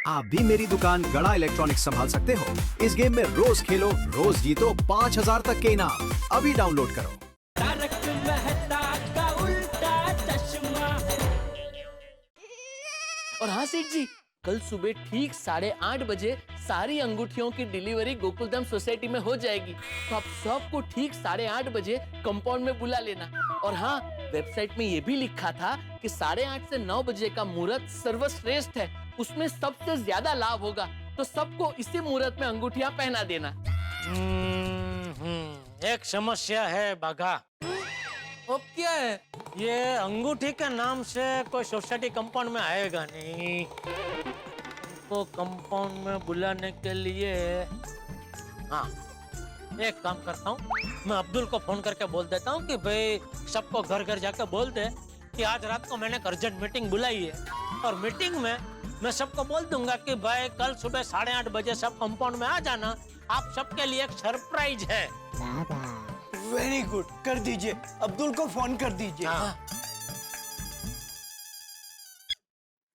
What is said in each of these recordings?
आप भी मेरी दुकान गड़ा इलेक्ट्रॉनिक्स संभाल सकते हो। इस गेम में रोज खेलो, रोज जीतो 5000 तक के इनाम। अभी डाउनलोड करो। तारक मेहता का उल्टा चश्मा। और हाँ सेठ जी, कल सुबह ठीक 8:30 बजे सारी अंगूठियों की डिलीवरी गोकुलधाम सोसाइटी में हो जाएगी। तो आप सबको ठीक 8:30 बजे कंपाउंड में बुला लेना। और हाँ, वेबसाइट में ये भी लिखा था कि 8:30 से 9 बजे का मुहूर्त सर्वश्रेष्ठ है, उसमें सबसे ज्यादा लाभ होगा। तो सबको इसी मुहूर्त में अंगूठियां पहना देना। एक समस्या है बाघा। अब क्या है? ये अंगूठी के नाम से कोई सोसाइटी कंपाउंड में आएगा नहीं। को कंपाउंड में बुलाने के लिए हाँ, एक काम करता हूँ, मैं अब्दुल को फोन करके बोल देता हूँ कि भाई सबको घर घर जाकर बोल दे कि आज रात को मैंने एक अर्जेंट मीटिंग बुलाई है। और मीटिंग में मैं सबको बोल दूंगा कि भाई कल सुबह 8:30 बजे सब कंपाउंड में आ जाना, आप सबके लिए एक सरप्राइज है। वेरी गुड, कर दीजिए, अब्दुल को फोन कर दीजिए। हाँ।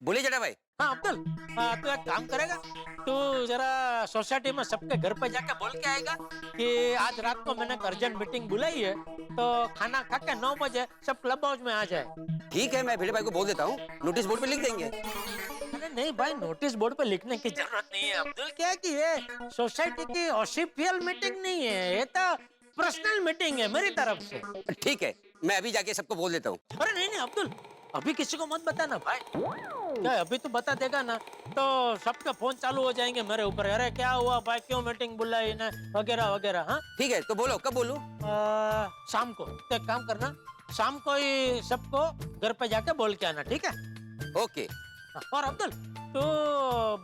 बोलिए जेठा भाई। हाँ अब्दुल, तू एक काम करेगा, तू जरा सोसाइटी में सबके घर पे जाके बोल के आएगा कि आज रात को मैंने एक अर्जेंट मीटिंग बुलाई है, तो खाना खा के 9 बजे सब क्लब हाउस में आ जाए। ठीक है, मैं भिड़े भाई को बोल देता हूँ, नोटिस बोर्ड पे लिख देंगे। अरे नहीं भाई, नोटिस बोर्ड पे लिखने की जरूरत नहीं है अब्दुल। क्या है कि ये सोसाइटी की ऑफिशियल मीटिंग नहीं है, ये तो पर्सनल मीटिंग है मेरी तरफ से। ठीक है, मैं अभी जाके सबको बोल देता हूँ। अरे नहीं नहीं अब्दुल, अभी किसी को मत बताना भाई। क्या है, अभी तो बता देगा ना तो सबके फोन चालू हो जाएंगे मेरे ऊपर। अरे क्या हुआ भाई, क्यों मीटिंग बुलाई ना, वगैरह वगैरह। हाँ ठीक है, तो बोलो, कब बोलूं? शाम को। तो एक काम करना, शाम को ही सबको घर पे जाके बोल के आना, ठीक है? ओके। और अब्दुल, तो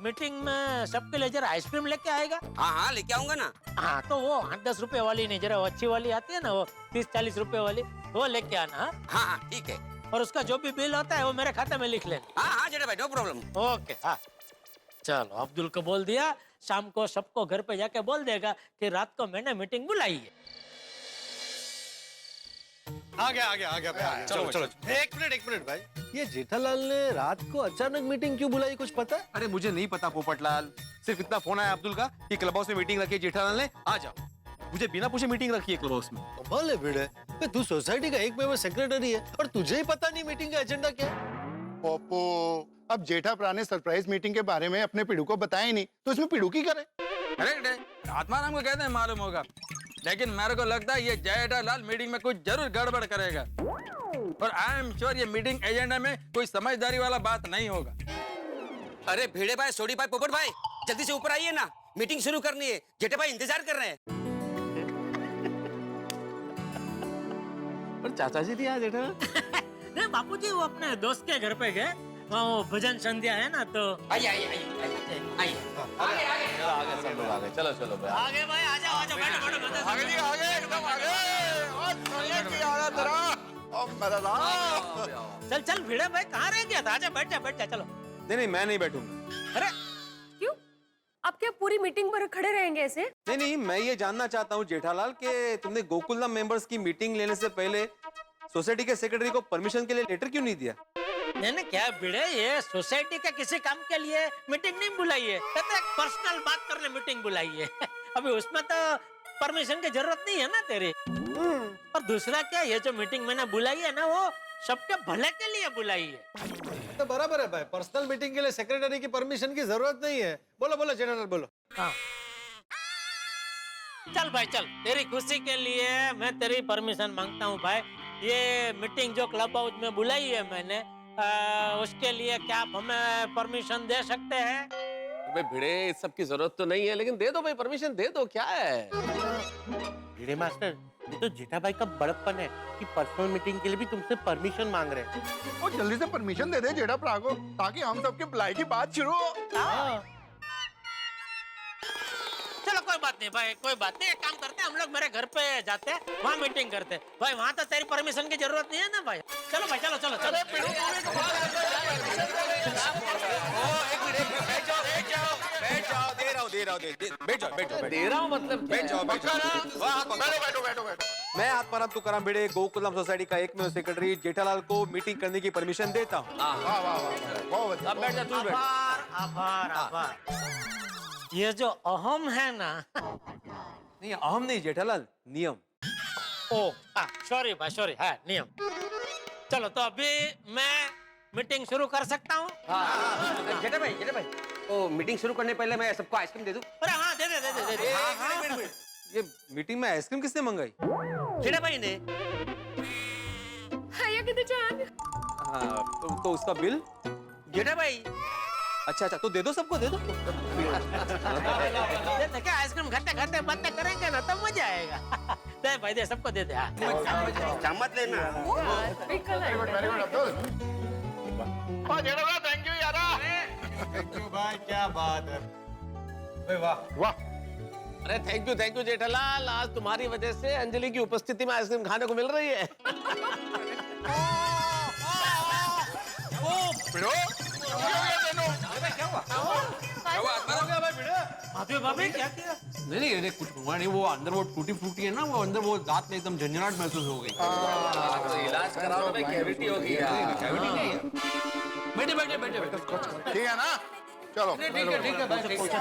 मीटिंग में सबके लिए जरा आइसक्रीम लेके आएगा। हाँ हाँ, लेके आऊंगा ना। हाँ, तो वो 8-10 रुपए वाली नहीं, जरा वो अच्छी वाली आती है ना, वो 30-40 रुपए वाली, वो लेके आना। हाँ हाँ, ठीक है। और उसका जो भी बिल होता है वो मेरे खाते में लिख लेना। हाँ हाँ जेठा भाई, नो प्रॉब्लम। ओके। हाँ चलो, अब्दुल को बोल दिया, शाम को सबको घर पे जाके बोल देगा कि रात को मैंने मीटिंग बुलाई है। आ गया भाई। चलो चलो। एक मिनट भाई, ये जेठालाल ने रात को अचानक मीटिंग क्यों बुलाई, कुछ पता है? अरे मुझे नहीं पता पोपटलाल, सिर्फ इतना फोन आया अब्दुल का कि क्लब हाउस में मीटिंग रखी है जेठालाल ने, आ जाओ। मुझे बिना पूछे मीटिंग रखी है क्लब हाउस में। कमाल है भिड़े, तू सोसाइटी का एक मेंबर सेक्रेटरी है और तुझे ही पता नहीं मीटिंग का एजेंडा क्या है? पोपो, अब जेठा प्रा ने सरप्राइज मीटिंग के बारे में अपने पिड़ू को बताया ही नहीं, तो इसमें पिड़ू की करे? अरे आत्माराम को कहते हैं मालूम होगा, लेकिन मेरे को लगता है ये जेठालाल मीटिंग में कुछ जरूर गड़बड़ करेगा। और आई एम श्योर ये मीटिंग एजेंडा में कोई समझदारी वाला बात नहीं होगा। अरे भिड़े भाई, सोडी भाई, पोपट भाई, जल्दी से ऊपर आइए ना, मीटिंग शुरू करनी है। जेठा भाई इंतजार कर रहे हैं। पर चाचा जी थी आज जेठा। नहीं बापूजी, वो अपने दोस्त के घर पे गए, वहाँ वो भजन संध्या है ना, तो आइए सब लोग आ गए। चलो चलो भाई, आगे भाई, आ जाओ बैठो बैठो। आगे एकदम आगे। चल चल भिड़े भाई, कहाँ रह गया था? आजा, बैठ जा चलो। नहीं, मैं नहीं बैठूंगा। अरे क्यों? आप क्या पूरी मीटिंग पर खड़े रहेंगे ऐसे? नहीं, मैं ये जानना चाहता हूँ जेठालाल के तुमने गोकुलधाम मेंबर्स की मीटिंग लेने से पहले सोसाइटी के सेक्रेटरी को परमिशन के लिए लेटर क्यों नहीं दिया? मैंने क्या भिड़े, ये सोसाइटी के किसी काम के लिए मीटिंग नहीं बुलाई है, कहते एक पर्सनल बात करने मीटिंग बुलाई है। अभी उसमें तो परमिशन की जरूरत नहीं है ना तेरी। और दूसरा क्या, ये जो मीटिंग मैंने बुलाई है ना, वो सबके भले के लिए बुलाई है। तो बराबर है भाई, पर्सनल मीटिंग के लिए सेक्रेटरी की परमिशन की जरूरत नहीं है। बोलो जेठालाल बोलो। हाँ चल भाई चल, तेरी खुशी के लिए मैं तेरी परमिशन मांगता हूँ भाई। ये मीटिंग जो क्लब हाउस में बुलाई है मैंने, उसके लिए क्या आप हमें परमिशन दे सकते हैं? भाई भिड़े, इस सब की जरूरत तो नहीं है, लेकिन दे दो भाई, परमिशन दे दो, क्या है? भिड़े मास्टर, ये तो जेठा भाई का बड़प्पन है कि पर्सनल मीटिंग के लिए भी तुमसे परमिशन मांग रहे हैं। और जल्दी से परमिशन दे दे जेठा प्रा को, ताकि हम सबके बुलाई की बात शुरू हो। चलो कोई बात नहीं भाई, कोई बात नहीं, एक काम करते हैं, हम लोग मेरे घर पे जाते हैं, वहाँ मीटिंग करते हैं भाई। वहाँ तो तेरी परमिशन की जरूरत नहीं है ना भाई। चलो भाई, चलो चलो चलो। बैठ जाओ, दे रहा हूँ, बैठ जाओ। दे रहा हूँ मतलब बैठ जाओ। बैठो। मैं आत्माराम तुकाराम भिड़े गोकुलम सोसाइटी का एकमेव सेक्रेटरी जेठालाल को मीटिंग करने की परमिशन देता हूँ। वाह वाह वाह, बहुत बढ़िया। अब बैठ जा, तू बैठ। आभार आभार आभार। ये जो अहम है ना, नहीं अहम नहीं जेठालाल, नियम। ओ सॉरी भाई सॉरी, है नियम। चलो तो अभी मैं मीटिंग शुरू कर सकता हूँ? जेठा भाई ओ मीटिंग शुरू करने पहले मैं सबको आइसक्रीम दे दूं? अरे हाँ दे दे। हाँ। ये मीटिंग में आइसक्रीम किसने मंगाई? जेठा भाई ने। हाया कितने चांद। हाँ, तो उसका बिल? जेठा भाई अच्छा तो दे दो, सबको दे दो। देखिए आइसक्रीम खाते बातें करेंगे ना तब मजा आएगा। दे भाई दे, सबको दे दे। मत लेना। वो यार, एक कल वेरी गुड आएगा। Very good Abdul. ओ जेठालाल थैंक यू यारा। थैंक यू भाई, क्या बात है। वाह वाह, अरे थैंक यू जेठालाल, आज तुम्हारी वजह से अंजलि की उपस्थिति में आइसक्रीम खाने को मिल रही है। भाभी क्या किया? नहीं कुछ हुआ नहीं, वो अंदर वो टूटी फूटी है ना, वो अंदर वो दांत में एकदम झंझनाहट महसूस हो गई। तो इलाज कराओ भाई, कैविटी होगी यार। कैविटी नहीं है। बैठे। ठीक है ना? चलो ठीक है भाई।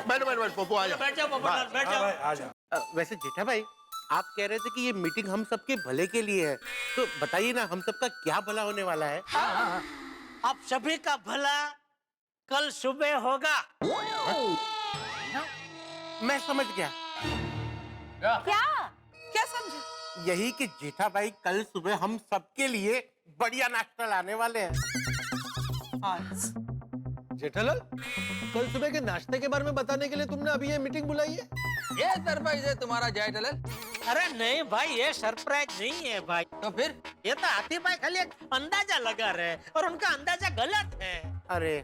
बैठ पप्पू आ जा। बैठ जाओ पोपटलाल, बैठ जाओ। वैसे जेठा भाई, आप कह रहे थे कि ये मीटिंग हम सबके भले के लिए है, तो बताइए ना हम सबका क्या भला होने वाला है? आप सभी का भला कल सुबह होगा। मैं समझ गया। क्या समझा? यही कि जेठा भाई कल सुबह हम सबके लिए बढ़िया नाश्ता लाने वाले हैं। जेठालाल, कल सुबह के नाश्ते के बारे में बताने के लिए तुमने अभी ये मीटिंग बुलाई है? ये सरप्राइज है तुम्हारा जेठालाल। अरे नहीं भाई, ये सरप्राइज नहीं है भाई। तो फिर ये तो हाथी भाई खाली एक अंदाजा लगा रहे और उनका अंदाजा गलत है। अरे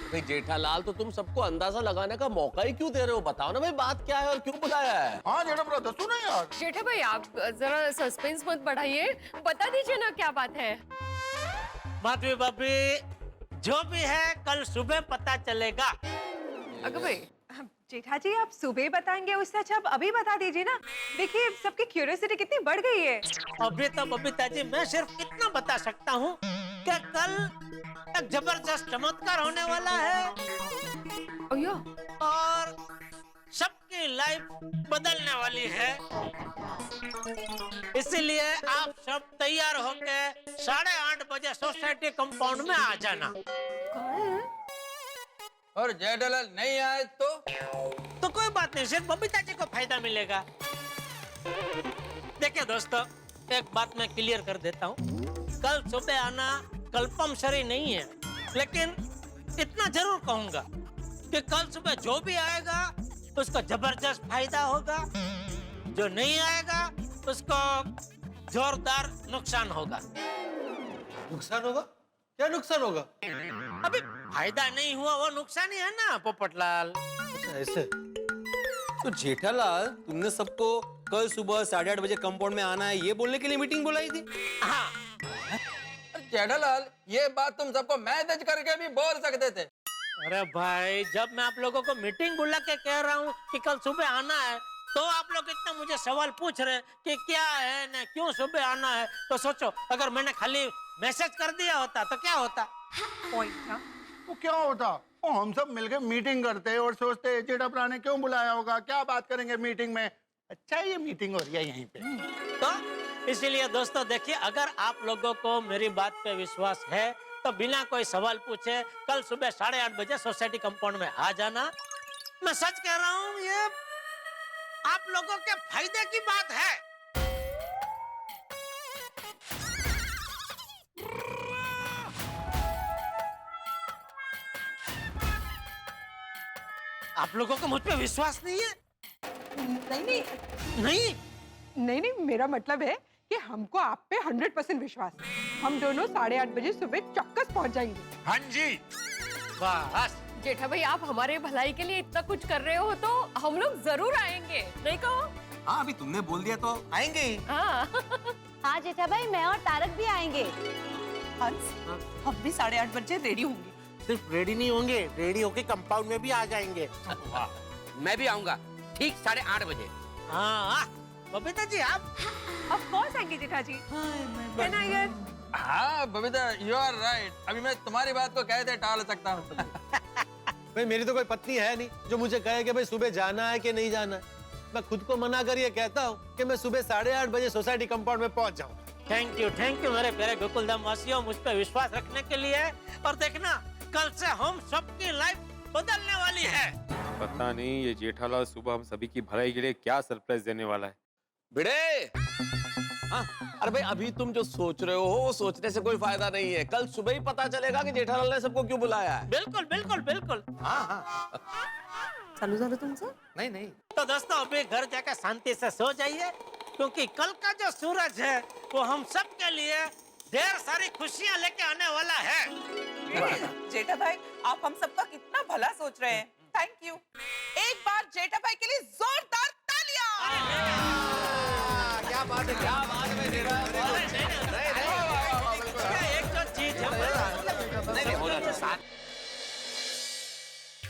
भाई जेठालाल, तो तुम सबको अंदाजा लगाने का मौका ही क्यों दे रहे हो? बताओ ना भाई, बात क्या है और क्यों बुलाया है? हाँ जेठा ब्रो, दसो ना यार। जेठा भाई आप जरा सस्पेंस मत बढ़ाइए, बता दीजिए ना क्या बात है। माधवी भाभी, जो भी है कल सुबह पता चलेगा। अगर भाई जेठा जी आप सुबह बताएंगे, उससे अच्छा आप अभी बता दीजिए ना। देखिए सबकी क्यूरियोसिटी कितनी बढ़ गई है। अभी तो बबीता जी मैं सिर्फ इतना बता सकता हूँ कि कल एक जबरदस्त चमत्कार होने वाला है और सबकी लाइफ बदलने वाली है। इसीलिए आप सब तैयार होके 8:30 बजे सोसाइटी कंपाउंड में आ जाना। और जेठालाल नहीं आए तो कोई बात नहीं, सिर्फ बबीता जी को फायदा मिलेगा। देखिए दोस्तों, एक बात मैं क्लियर कर देता हूँ, कल सुबह आना कंपल्सरी नहीं है, लेकिन इतना जरूर कहूंगा कि कल सुबह जो भी आएगा उसको जबरदस्त फायदा होगा, जो नहीं आएगा उसको जोरदार नुकसान होगा। नुकसान होगा? क्या नुकसान होगा? अभी फायदा नहीं हुआ वो नुकसान ही है ना पोपटलाल। अच्छा ऐसे। तो जेठालाल, तुमने सबको कल सुबह 8:30 बजे कंपाउंड में आना है ये बोलने के लिए मीटिंग बुलाई थी? हाँ। जेठालाल, ये बात तुम सबको मैसेज करके भी बोल सकते थे। अरे भाई, जब मैं आप लोगों को मीटिंग बुला के कह रहा हूँ कि कल सुबह आना है, तो आप लोग इतना मुझे सवाल पूछ रहे कि क्या है ना क्यों सुबह आना है। तो सोचो, अगर मैंने खाली मैसेज कर दिया होता तो क्या होता? पॉइंट था। वो क्या होता? वो हम सब मिलकर मीटिंग करते और सोचते जेठा प्रा ने क्यों बुलाया होगा, क्या बात करेंगे मीटिंग में। अच्छा ये मीटिंग हो रही है यहीं पे। तो इसीलिए दोस्तों देखिए, अगर आप लोगों को मेरी बात पे विश्वास है तो बिना कोई सवाल पूछे कल सुबह 8:30 बजे सोसाइटी कंपाउंड में आ जाना। मैं सच कह रहा हूँ, ये आप लोगों के फायदे की बात है। आप लोगों को मुझ पे विश्वास नहीं है? नहीं, मेरा मतलब है कि हमको आप पे 100% विश्वास है। हम दोनों 8:30 बजे सुबह चौक्कस पहुंच जाएंगे। हाँ जी, बस। जेठा भाई आप हमारे भलाई के लिए इतना कुछ कर रहे हो तो हम लोग जरूर आएंगे, नहीं कहो? हाँ अभी तुमने बोल दिया तो आएंगे ही। हाँ जेठा भाई, मैं और तारक भी आएंगे। हम भी 8:30 बजे रेडी होंगे। सिर्फ रेडी नहीं होंगे, रेडी होके कंपाउंड में भी आ जाएंगे। मैं भी आऊंगा ठीक 8:30 बजे। हाँ, बबीता जी आप? ऑफ कोर्स आएंगे जेठा जी। है ना यार? हाँ बबीता, यू आर राइट। अभी मैं तुम्हारी बात को कैसे टाल सकता हूँ? भाई मेरी तो कोई पत्नी है नहीं जो मुझे कहे कि भाई सुबह जाना है कि नहीं जाना है। मैं खुद को मना कर ये कहता हूँ कि मैं सुबह 8:30 बजे सोसाइटी कंपाउंड में पहुंच जाऊँ। थैंक यू मेरे प्यारे गोकुलधाम वासियों, मुझ पे विश्वास रखने के लिए। और देखना, कल से हम सबकी लाइफ बदलने वाली है। पता नहीं ये जेठालाल सुबह हम सभी की भलाई के लिए क्या सरप्राइज देने वाला है। भिड़े, हाँ? अरे भाई अभी तुम जो सोच रहे हो वो सोचने से कोई फायदा नहीं है। कल सुबह ही पता चलेगा कि जेठालाल ने सबको क्यों बुलाया है। बिल्कुल बिल्कुल बिल्कुल। हाँ चालू झालं तुमचं? नहीं तो दोस्तों अभी घर जाकर शांति से सो जाइए, क्योंकि कल का जो सूरज है वो हम सब के लिए ढेर सारी खुशियां लेके आने वाला है। जेठा भाई, आप हम सबका कितना भला सोच रहे हैं। Thank you. एक बार जेठा भाई के लिए जोरदार तालियां। क्या बात है, क्या बात है जेठा। एक जो चीज है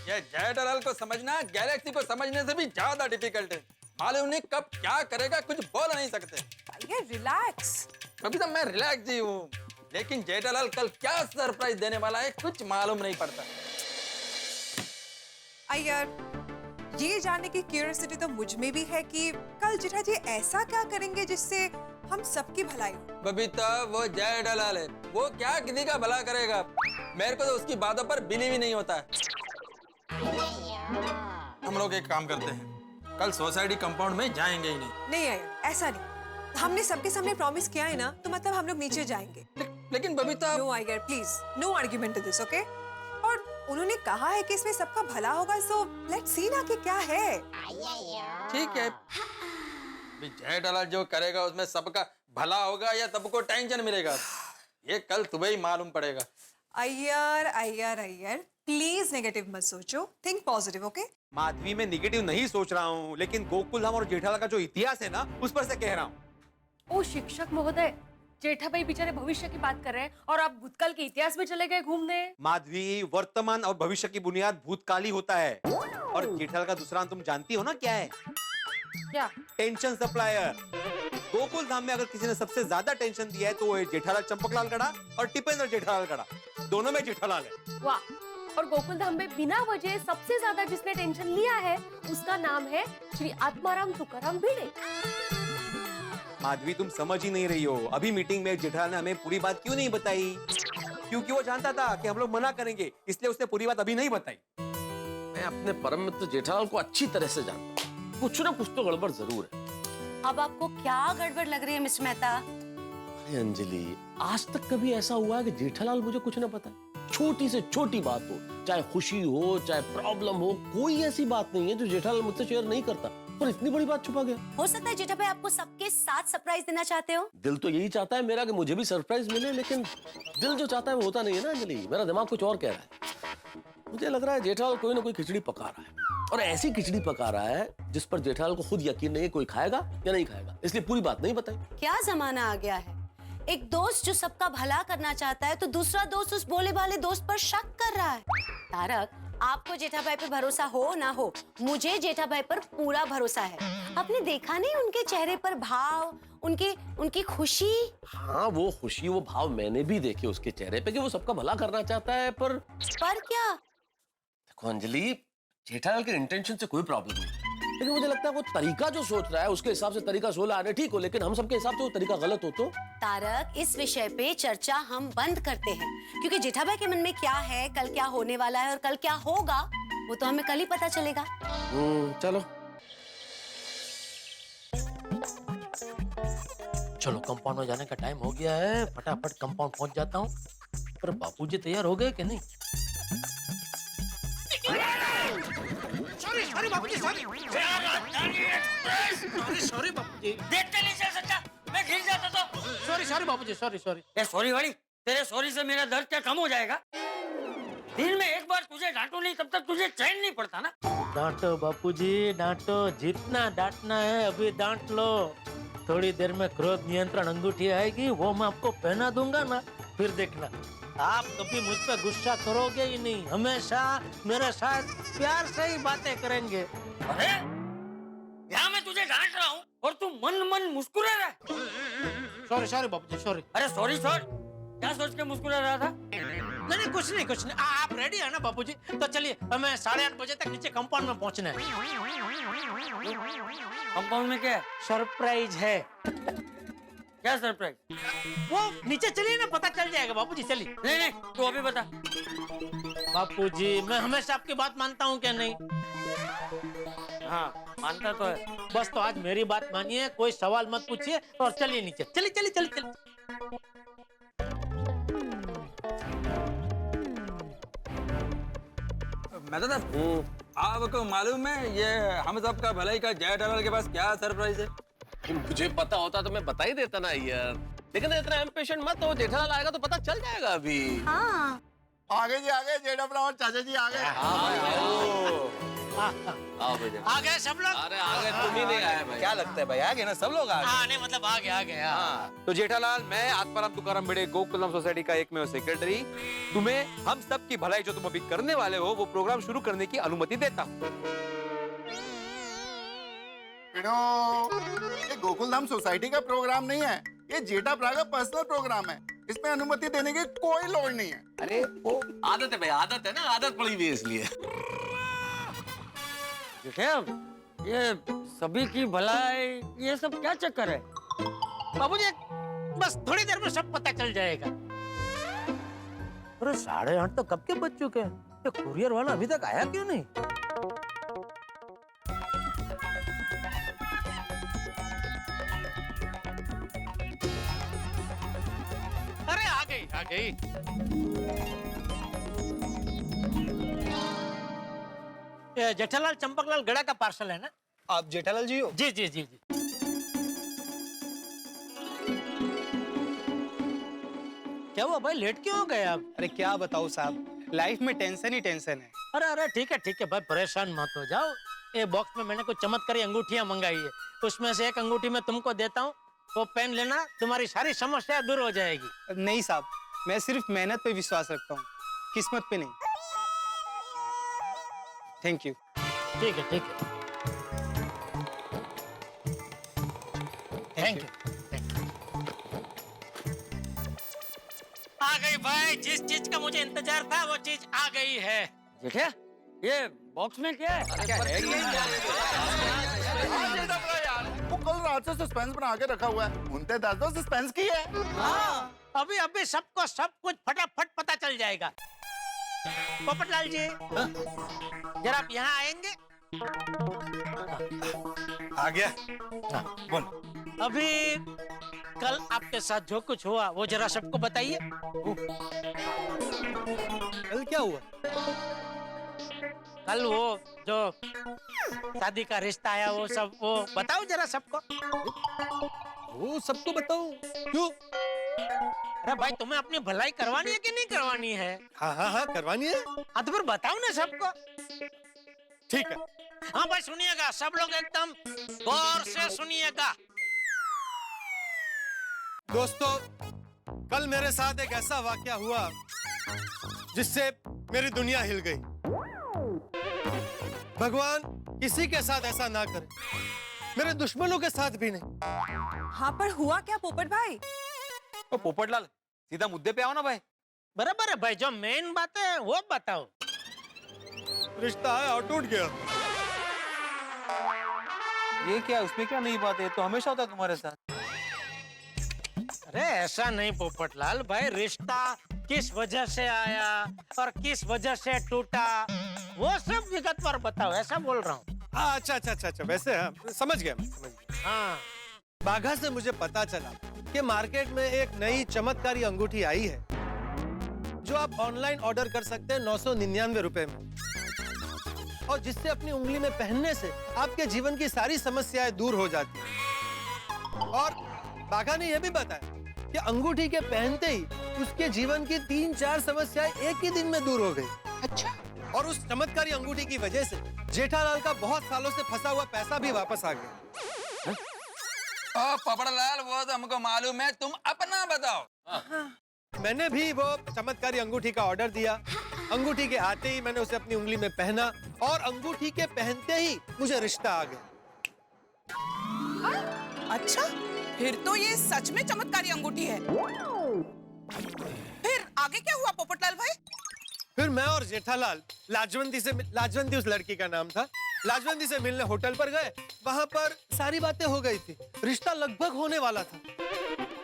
ये जेठालाल को समझना गैलेक्सी को समझने से भी ज्यादा डिफिकल्ट है। मालूम नहीं कब क्या करेगा, कुछ बोल नहीं सकते। ये रिलैक्स। अभी तो मैं रिलैक्स ही हूँ, लेकिन जेठालाल कल क्या सरप्राइज देने वाला है कुछ मालूम नहीं पड़ता। यार, ये जानने की क्यूरियोसिटी तो मुझ में भी है कि कल जेठा जी ऐसा क्या करेंगे जिससे हम सबकी भलाई हो। बबीता, वो जेठालाल है, वो क्या किसी का भला करेगा। मेरे को तो उसकी बातों पर बिलीव ही नहीं होता है। हम लोग एक काम करते हैं, कल सोसाइटी कंपाउंड में जाएंगे ही नहीं। नहीं यार, ऐसा नहीं। हमने सबके सामने प्रॉमिस किया है ना, तो मतलब हम लोग नीचे जाएंगे। लेकिन बबीता, नो यार please, no argument to this, okay? और उन्होंने कहा है कि इसमें सबका भला होगा, सो लेट्स सी ना कि क्या है। ठीक है, जेठालाल जो करेगा उसमें सबका भला होगा या सबको टेंशन मिलेगा, ये कल सुबह ही मालूम पड़ेगा। अय्यर प्लीज नेगेटिव मत सोचो, थिंक पॉजिटिव, ओके? माधवी, मैं निगेटिव नहीं सोच रहा हूँ, लेकिन गोकुलधाम और जेठालाल का जो इतिहास है ना, उस पर से कह रहा हूँ। ओ शिक्षक महोदय, जेठा भाई बेचारे भविष्य की बात कर रहे हैं और आप भूतकाल के इतिहास में चले गए घूमने। माधवी, वर्तमान और भविष्य की बुनियाद भूतकाल ही होता है। और जेठालाल का दूसरा नाम तुम जानती हो ना क्या है? क्या? Tension supplier. गोकुलधाम में अगर किसी ने सबसे ज्यादा टेंशन दिया है तो वो है जेठालाल चंपकलाल गड़ा और टिपेंद्र जेठालाल गड़ा। दोनों में जेठालाल है। वाह। और गोकुलधाम में बिना वजह सबसे ज्यादा जिसने टेंशन लिया है उसका नाम है श्री आत्माराम तुकाराम भिड़े। माधवी, तुम समझ ही नहीं रही हो। अभी मीटिंग में जेठालाल ने हमें पूरी बात क्यों नहीं बताई? क्योंकि वो जानता था कि हम लोग मना करेंगे, इसलिए उसने पूरी बात अभी नहीं बताई। मैं अपने परम मित्र जेठालाल को अच्छी तरह से जानता हूँ, कुछ ना कुछ तो गड़बड़ जरूर है। अब आपको क्या गड़बड़ लग रही है मिस मेहता? अरे अंजलि, आज तक कभी ऐसा हुआ है कि जेठालाल मुझे कुछ ना पता? छोटी से छोटी बात हो, चाहे खुशी हो चाहे प्रॉब्लम हो, कोई ऐसी बात नहीं है जो जेठालाल मुझसे शेयर नहीं करता। पर इतनी बड़ी बात छुपा गया। हो सकता है जेठा भाई आपको सबके साथ सरप्राइज देना चाहते हो। दिल तो यही चाहता है मेरा कि मुझे भी सरप्राइज मिले, लेकिन दिल जो चाहता है वो होता नहीं है ना अंजलि। मेरा दिमाग कुछ और कह रहा है। मुझे लग रहा है जेठालाल कोई ना कोई खिचड़ी पका रहा है, और ऐसी खिचड़ी पका रहा है जिस पर जेठालाल को खुद यकीन नहीं है कोई खाएगा या नहीं खाएगा, इसलिए पूरी बात नहीं बताई। क्या जमाना आ गया है, एक दोस्त जो सबका भला करना चाहता है तो दूसरा दोस्त उस भोले भाले दोस्त पर शक कर रहा है। तारक, आपको जेठा भाई पे भरोसा हो ना हो, मुझे जेठा भाई पर पूरा भरोसा है। आपने देखा नहीं उनके चेहरे पर भाव, उनकी खुशी? हाँ, वो खुशी वो भाव मैंने भी देखे उसके चेहरे पे कि वो सबका भला करना चाहता है। पर क्या? देखो अंजलि, जेठालाल के इंटेंशन से कोई प्रॉब्लम नहीं, लेकिन मुझे लगता है वो तरीका जो सोच रहा है उसके हिसाब से तरीका 16 आने ठीक हो, लेकिन हम सबके हिसाब से वो तरीका गलत हो तो। तारक, इस विषय पे चर्चा हम बंद करते हैं, क्योंकि जेठा भाई के मन में क्या है, कल क्या होने वाला है और कल क्या होगा, वो तो हमें कल ही पता चलेगा। चलो चलो, कंपाउंड में जाने का टाइम हो गया है, फटाफट कंपाउंड पहुंच जाता हूँ। पर बापूजी तैयार हो गए कि नहीं? सॉरी बापूजी, सॉरी बापूजी, देखते नहीं चल सकता, मैं गिर जाता तो। सॉरी बापूजी, सॉरी। ये सॉरी वाली, तेरे सॉरी से मेरा दर्द क्या कम हो जाएगा? दिन में एक बार तुझे डांटू नहीं तब तक तुझे चैन नहीं पड़ता ना। डांटो बापूजी, डांटो, जितना डांटना है अभी डांट लो। थोड़ी देर में क्रोध नियंत्रण अंगूठी आएगी, वो मैं आपको पहना दूंगा ना, फिर देखना आप कभी मुझ पर गुस्सा करोगे ही नहीं, हमेशा मेरे साथ प्यार से ही बातें करेंगे। अरे यहाँ मैं तुझे डांट रहा हूँ और तू मन मन मुस्कुरा रहा है। सॉरी सॉरी बाबूजी सॉरी। अरे सॉरी सॉरी, क्या सोच के मुस्कुरा रहा था? नहीं कुछ नहीं। आप रेडी है ना बाबूजी? तो चलिए हमें 8:30 बजे तक नीचे कंपाउंड में पहुंचना है। कंपाउंड में क्या है? सरप्राइज है। क्या सरप्राइज? वो नीचे चलिए ना, पता चल जाएगा बाबूजी। चलिए। नहीं तू अभी बता। बापूजी मैं हमेशा आपकी बात मानता हूँ क्या नहीं? हाँ मानता तो है। बस तो आज मेरी बात मानिए, कोई सवाल मत पूछिए और चलिए नीचे। चलिए। मैं तो आपको मालूम है ये हम सबका भलाई का जेठालाल के पास क्या सरप्राइज है? मुझे पता होता तो मैं बता ही देता ना यार, लेकिन इतना इम्पेशेंट मत हो। जेठालाल आएगा तो पता चल जाएगा अभी। हाँ आगे जी आगे, जेठा ब्राह्मण चाचा जी आ गए। आओ बेटे। आ गए सब लोग? अरे आ गए, तुम ही नहीं आए भाई। क्या लगता है भाई, आ गए ना सब लोग? आ गए। नहीं मतलब आ गया। हाँ। तो जेठालाल, मैं आत्माराम तुकाराम भिड़े गोकुलधाम सोसाइटी का एकमेव सेक्रेटरी तुम्हें हम सब की भलाई जो तुम अभी करने वाले हो वो प्रोग्राम शुरू करने की अनुमति देता हूँ। ये गोकुलधाम सोसाइटी का प्रोग्राम नहीं है, ये जेठा ब्रा का पर्सनल प्रोग्राम है। इसमें अनुमति देने की कोई लोड़ नहीं है। अरे वो आदत है भाई, आदत है ना, आदत पड़ी हुई है इसलिए। ये सभी की भलाई, ये सब क्या चक्कर है? बाबूजी बस थोड़ी देर में सब पता चल जाएगा। अरे 8:30 तो कब के बज चुके हैं? ये कुरियर वाला अभी तक आया क्यों नहीं? अरे आ गई। ये जेठालाल चंपकलाल गड़ा का पार्सल है ना? आप जेठालाल जी हो? जी। क्या हुआ भाई, लेट क्यों हो गए आप? अरे क्या बताऊं साहब, लाइफ में टेंशन ही टेंशन है। अरे ठीक है भाई, परेशान मत हो जाओ। ये बॉक्स में मैंने कुछ चमत्कारी अंगूठियां मंगाई है, उसमें से एक अंगूठी मैं तुमको देता हूँ, वो पेन लेना, तुम्हारी सारी समस्या दूर हो जाएगी। नहीं साहब, मैं सिर्फ मेहनत पे विश्वास रखता हूँ, किस्मत पे नहीं। Thank you. ठीक है। Thank you. आ गई भाई, जिस चीज का मुझे इंतजार था वो चीज आ गई है। जेठा, ये बॉक्स में क्या है? वो कल रात से सस्पेंस बना के रखा हुआ है, उनते दस दो सस्पेंस की है। अभी सबको सब कुछ फटाफट पता चल जाएगा। पोपटलाल जी जरा आप यहाँ आएंगे? आ गया। बोल। अभी कल आपके साथ जो कुछ हुआ वो जरा सबको बताइए। कल क्या हुआ? कल वो जो शादी का रिश्ता आया वो सब, वो बताओ जरा सबको। वो सबको बताऊं? क्यों? अरे भाई तुम्हें अपनी भलाई करवानी है कि नहीं करवानी है? हाँ करवानी है। हाँ तो फिर बताओ ना सबको। ठीक है। हाँ भाई सुनिएगा, सब लोग एकदम गौर से सुनिएगा। दोस्तों, कल मेरे साथ एक ऐसा वाकया हुआ जिससे मेरी दुनिया हिल गई। भगवान किसी के साथ ऐसा ना करे, मेरे दुश्मनों के साथ भी नहीं। हाँ पर हुआ क्या पोपट भाई? तो पोपटलाल सीधा मुद्दे पे आओ ना भाई। बराबर है भाई, जो मेन बात है वो बताओ। रिश्ता है और टूट गया। ये क्या, उसमें क्या नई बात है? तो हमेशा होता है तुम्हारे साथ। अरे ऐसा नहीं पोपटलाल भाई, रिश्ता किस वजह से आया और किस वजह से टूटा वो सब विगतवार बताओ, ऐसा बोल रहा हूँ। अच्छा। वैसे हाँ, समझ गया। हाँ, बाघा से मुझे पता चला कि मार्केट में एक नई चमत्कारी अंगूठी आई है जो आप ऑनलाइन ऑर्डर कर सकते हैं 999 रुपए में, और जिससे अपनी उंगली में पहनने से आपके जीवन की सारी समस्याएं दूर हो जाती हैं। और बाघा ने यह भी बताया कि अंगूठी के पहनते ही उसके जीवन की 3-4 समस्याएं एक ही दिन में दूर हो गई। अच्छा। और उस चमत्कारी अंगूठी की वजह से जेठालाल का बहुत सालों से फंसा हुआ पैसा भी वापस आ गया। ओ पोपटलाल, वो तो हमको मालूम है, तुम अपना बताओ। मैंने भी वो चमत्कारी अंगूठी का ऑर्डर दिया। अंगूठी के आते ही मैंने उसे अपनी उंगली में पहना और अंगूठी के पहनते ही मुझे रिश्ता आ गया। अच्छा, फिर तो ये सच में चमत्कारी अंगूठी है। फिर आगे क्या हुआ पोपटलाल भाई? फिर मैं और जेठालाल लाजवंती उस लड़की का नाम था, लाजवंती से मिलने होटल पर गए। वहां पर सारी बातें हो गई थी, रिश्ता लगभग होने वाला था।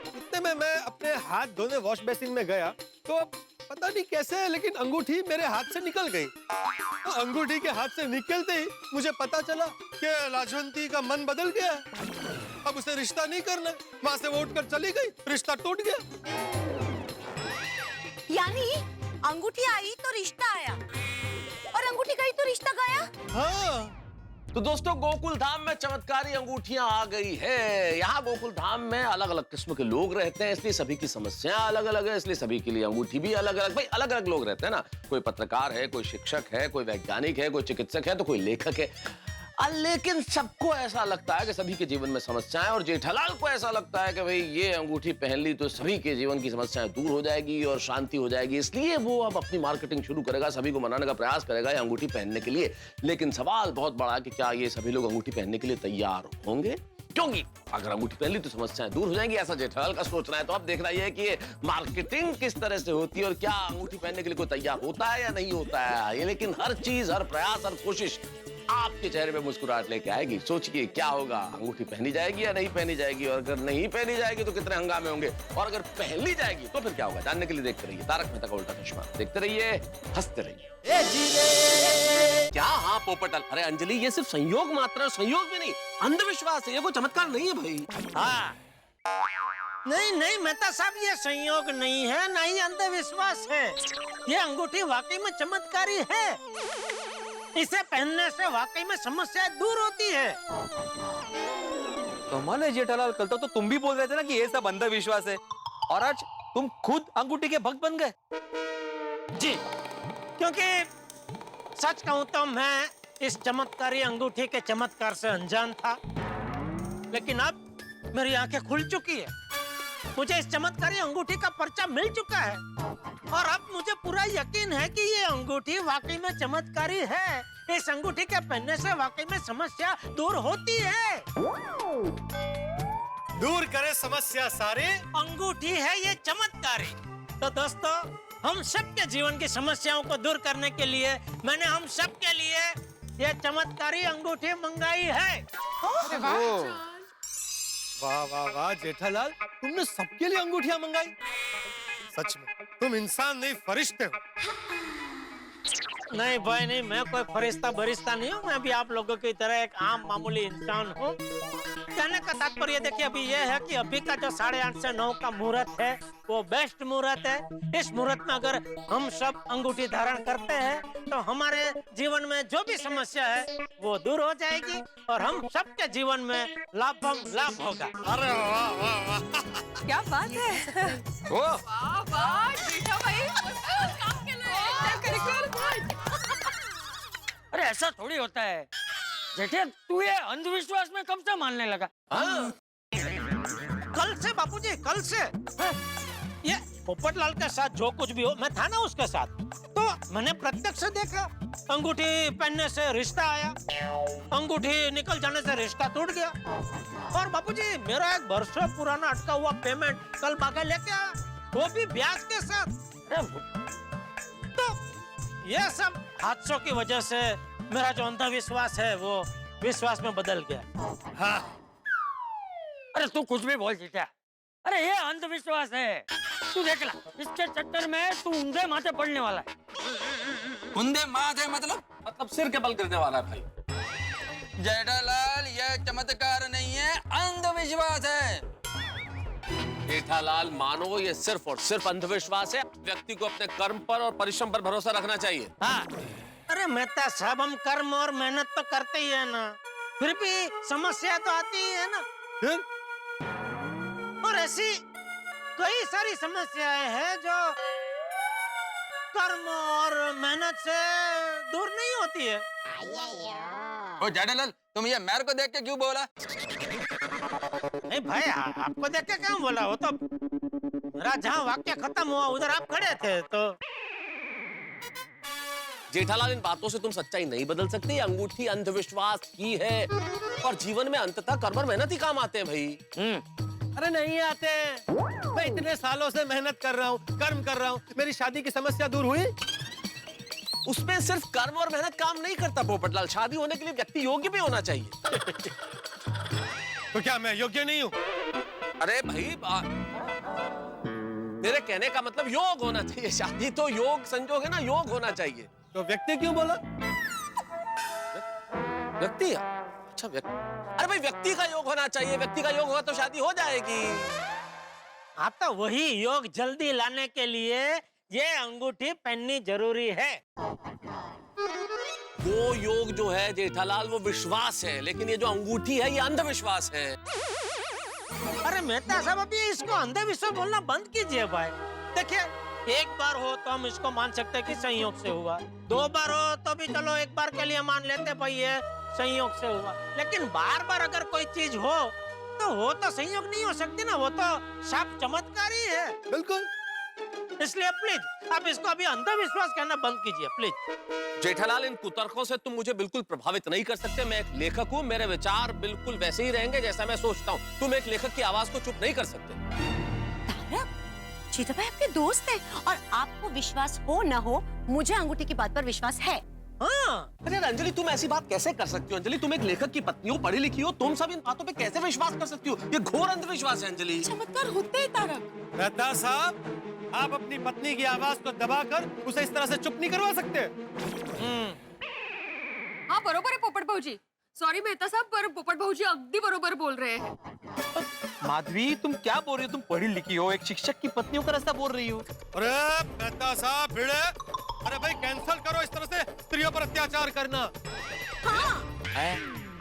इतने में मैं अपने हाथ धोने वॉश बेसिन में गया तो पता नहीं कैसे लेकिन अंगूठी मेरे हाथ से निकल गई। तो अंगूठी के हाथ से निकलते ही मुझे पता चला कि लाजवंती का मन बदल गया। अब उसे रिश्ता नहीं करना। वहां से वो उठकर चली गई, रिश्ता टूट गया। यानी अंगूठी आई तो रिश्ता आया और अंगूठी गई तो रिश्ता गया। हाँ। तो दोस्तों, गोकुल धाम में चमत्कारी अंगूठियां आ गई है। यहाँ गोकुल धाम में अलग अलग किस्म के लोग रहते हैं, इसलिए सभी की समस्याएं अलग अलग है, इसलिए सभी के लिए अंगूठी भी अलग अलग। भाई अलग अलग लोग रहते हैं ना, कोई पत्रकार है, कोई शिक्षक है, कोई वैज्ञानिक है, कोई चिकित्सक है, तो कोई लेखक है। लेकिन सबको ऐसा लगता है कि सभी के जीवन में समस्याएं, और जेठालाल को ऐसा लगता है कि भाई ये अंगूठी पहन ली तो सभी के जीवन की समस्याएं दूर हो जाएगी और शांति हो जाएगी। इसलिए वो अब अपनी मार्केटिंग शुरू करेगा, सभी को मनाने का प्रयास करेगा ये अंगूठी पहनने के लिए। लेकिन सवाल बहुत बड़ा है कि क्या ये सभी लोग अंगूठी पहनने के लिए तैयार होंगे? क्योंकि अगर अंगूठी पहन ली तो समस्याएं दूर हो जाएंगी, ऐसा जेठालाल का सोचना है। तो अब देखना यह है कि ये मार्केटिंग किस तरह से होती है और क्या अंगूठी पहनने के लिए कोई तैयार होता है या नहीं होता है ये। लेकिन हर चीज, हर प्रयास, हर कोशिश आपके चेहरे पे मुस्कुराहट लेके आएगी। सोचिए क्या होगा, अंगूठी पहनी जाएगी या नहीं पहनी जाएगी, और अगर नहीं पहनी जाएगी तो कितने हंगामे होंगे, और अगर पहन ली जाएगी तो फिर क्या होगा, जानने के लिए देखते रहिए तारक मेहता का उल्टा चश्मा। देखते रहिए, हंसते रहिए। क्या? हाँ पोपटल, अरे अंजलि ये सिर्फ संयोग मात्र है, संयोग भी नहीं, अंधविश्वास है, ये कोई चमत्कार नहीं है भाई। हाँ नहीं मेहता साहब, ये संयोग नहीं है, ना ही अंधविश्वास है। ये अंगूठी वाकई में चमत्कारी है। इसे पहनने से वाकई में समस्याएं दूर होती है। कमाल है जेठालाल, कल तो तुम भी बोल रहे थे ना कि ये सब अंधविश्वास है, और आज तुम खुद अंगूठी के भक्त बन गए। जी, क्योंकि सच कहूं तो मैं इस चमत्कारी अंगूठी के चमत्कार से अनजान था, लेकिन अब मेरी आंखें खुल चुकी है। मुझे इस चमत्कारी अंगूठी का पर्चा मिल चुका है, और अब मुझे पूरा यकीन है कि ये अंगूठी वाकई में चमत्कारी है। इस अंगूठी के पहनने से वाकई में समस्या दूर होती है। दूर करे समस्या सारे, अंगूठी है ये चमत्कारी। तो दोस्तों, हम सबके जीवन की समस्याओं को दूर करने के लिए मैंने हम सबके लिए ये चमत्कारी अंगूठी मंगाई है। वाह वाह वाह जेठालाल, तुमने सबके लिए अंगूठियां मंगाई। सच में तुम इंसान नहीं, फरिश्ते हो। नहीं भाई नहीं, मैं कोई फरिश्ता बरिश्ता नहीं हूँ, मैं भी आप लोगों की तरह एक आम मामूली इंसान हूँ। कहने का तात्पर्य देखिए अभी ये है कि अभी का जो 8:30 से 9 का मुहूर्त है वो बेस्ट मुहूर्त है। इस मुहूर्त में अगर हम सब अंगूठी धारण करते हैं तो हमारे जीवन में जो भी समस्या है वो दूर हो जाएगी और हम सबके जीवन में लाभ होगा। अरे वाह वाह वाह, क्या बात है। वाह वाह जेठा भाई, काम के लिए अरे ऐसा थोड़ी होता है जेठे, तू ये अंधविश्वास में कब से मानने लगा? कल से बापूजी, कल से। ये पोपटलाल के साथ जो कुछ भी हो, मैं था ना उसके साथ, तो मैंने प्रत्यक्ष देखा। अंगूठी पहनने से रिश्ता आया, अंगूठी निकल जाने से रिश्ता टूट गया। और बापूजी, मेरा 1 वर्षों पुराना अटका हुआ पेमेंट कल बागा लेके आया, वो भी ब्याज के साथ। तो ये सब हादसों की वजह से मेरा जो अंधविश्वास है वो विश्वास में बदल गया। हाँ। अरे तू कुछ भी बोल जीता, अरे ये अंधविश्वास है। तू देख ला, इसके चक्कर में तू ऊंधे माथे पड़ने वाला है। ऊंधे माथे मतलब सिर के बल गिरने वाला है भाई। जेठालाल, ये चमत्कार नहीं है, अंधविश्वास है। जेठालाल मानो, ये सिर्फ और सिर्फ अंधविश्वास है। व्यक्ति को अपने कर्म पर और परिश्रम पर भरोसा रखना चाहिए। हाँ। अरे मेहता साहब, हम कर्म और मेहनत तो करते ही है ना, फिर भी समस्या तो आती ही है ना। फिर? और ऐसी कई सारी समस्याएं हैं जो कर्म और मेहनत से दूर नहीं होती है। ओ जेठालाल, तुम ये मेरे को देख के क्यों बोला? नहीं भाई, आपको देख के क्यों बोला? वो तो मेरा जहाँ वाक्य खत्म हुआ उधर आप खड़े थे। तो जेठालाल, इन बातों से तुम सच्चाई नहीं बदल सकते। ये अंगूठी अंधविश्वास की है और जीवन में अंततः कर्म और मेहनत ही काम आते हैं भाई। अरे नहीं आते। मैं इतने सालों से मेहनत कर रहा हूँ, कर्म कर रहा हूँ, मेरी शादी की समस्या दूर हुई? उसमें सिर्फ कर्म और मेहनत काम नहीं करता पोपटलाल। शादी होने के लिए व्यक्ति योग्य भी होना चाहिए। तो क्या मैं योग्य नहीं हूँ? अरे भाई, मेरे कहने का मतलब योग होना चाहिए। शादी तो योग संजोग है ना, योग होना चाहिए। तो व्यक्ति क्यों बोला? व्यक्ति? अच्छा व्यक्ति। अरे भाई, व्यक्ति का योग होना चाहिए। व्यक्ति का योग होगा तो शादी हो जाएगी। हाँ, तो वही योग जल्दी लाने के लिए ये अंगूठी पहननी जरूरी है। वो योग जो है जेठालाल, वो विश्वास है, लेकिन ये जो अंगूठी है ये अंधविश्वास है। अरे मेहता साहब, अभी इसको अंधविश्वास बोलना बंद कीजिए भाई। देखिए, एक बार हो तो हम इसको मान सकते हैं कि संयोग से हुआ, 2 बार हो तो भी चलो एक बार के लिए मान लेते भाई ये संयोग से हुआ, लेकिन बार बार अगर कोई चीज हो तो वो तो संयोग नहीं हो सकती ना, वो तो साफ चमत्कार ही है। बिल्कुल। इसलिए प्लीज आप इसको अभी अंधविश्वास कहना बंद कीजिए प्लीज। जेठालाल, इन कुतर्कों से तुम मुझे बिल्कुल प्रभावित नहीं कर सकते। मैं एक लेखक हूँ, मेरे विचार बिल्कुल वैसे ही रहेंगे जैसा मैं सोचता हूँ। तुम एक लेखक की आवाज को चुप नहीं कर सकते। जेठा भाई आपके दोस्त हैं और आपको विश्वास हो ना हो, मुझे अंगूठी की बात पर विश्वास है। हाँ। अरे अंजलि, तुम ऐसी बात कैसे कर सकती हो? अंजलि, तुम एक लेखक की पत्नी हो, पढ़ी लिखी हो, तुम सब इन बातों पे कैसे विश्वास कर सकती हो? ये घोर अंधविश्वास है अंजलि। चमत्कार होते हैं तारक। मेहता साहब, आप अपनी पत्नी की आवाज को दबाकर उसे इस तरह से चुप नहीं करवा सकते। हाँ बरोबर है पोपट भाऊजी। सॉरी मेहता साहब, पर पोपट भाऊजी अगदी बरोबर बोल रहे हैं। माधवी, तुम क्या बोल रही हो? तुम पढ़ी लिखी हो, एक शिक्षक की पत्नी होकर ऐसा बोल रही हो? अरे मेहता साहब, भिड़े, अरे भाई कैंसल करो इस तरह से स्त्रियों पर अत्याचार करना।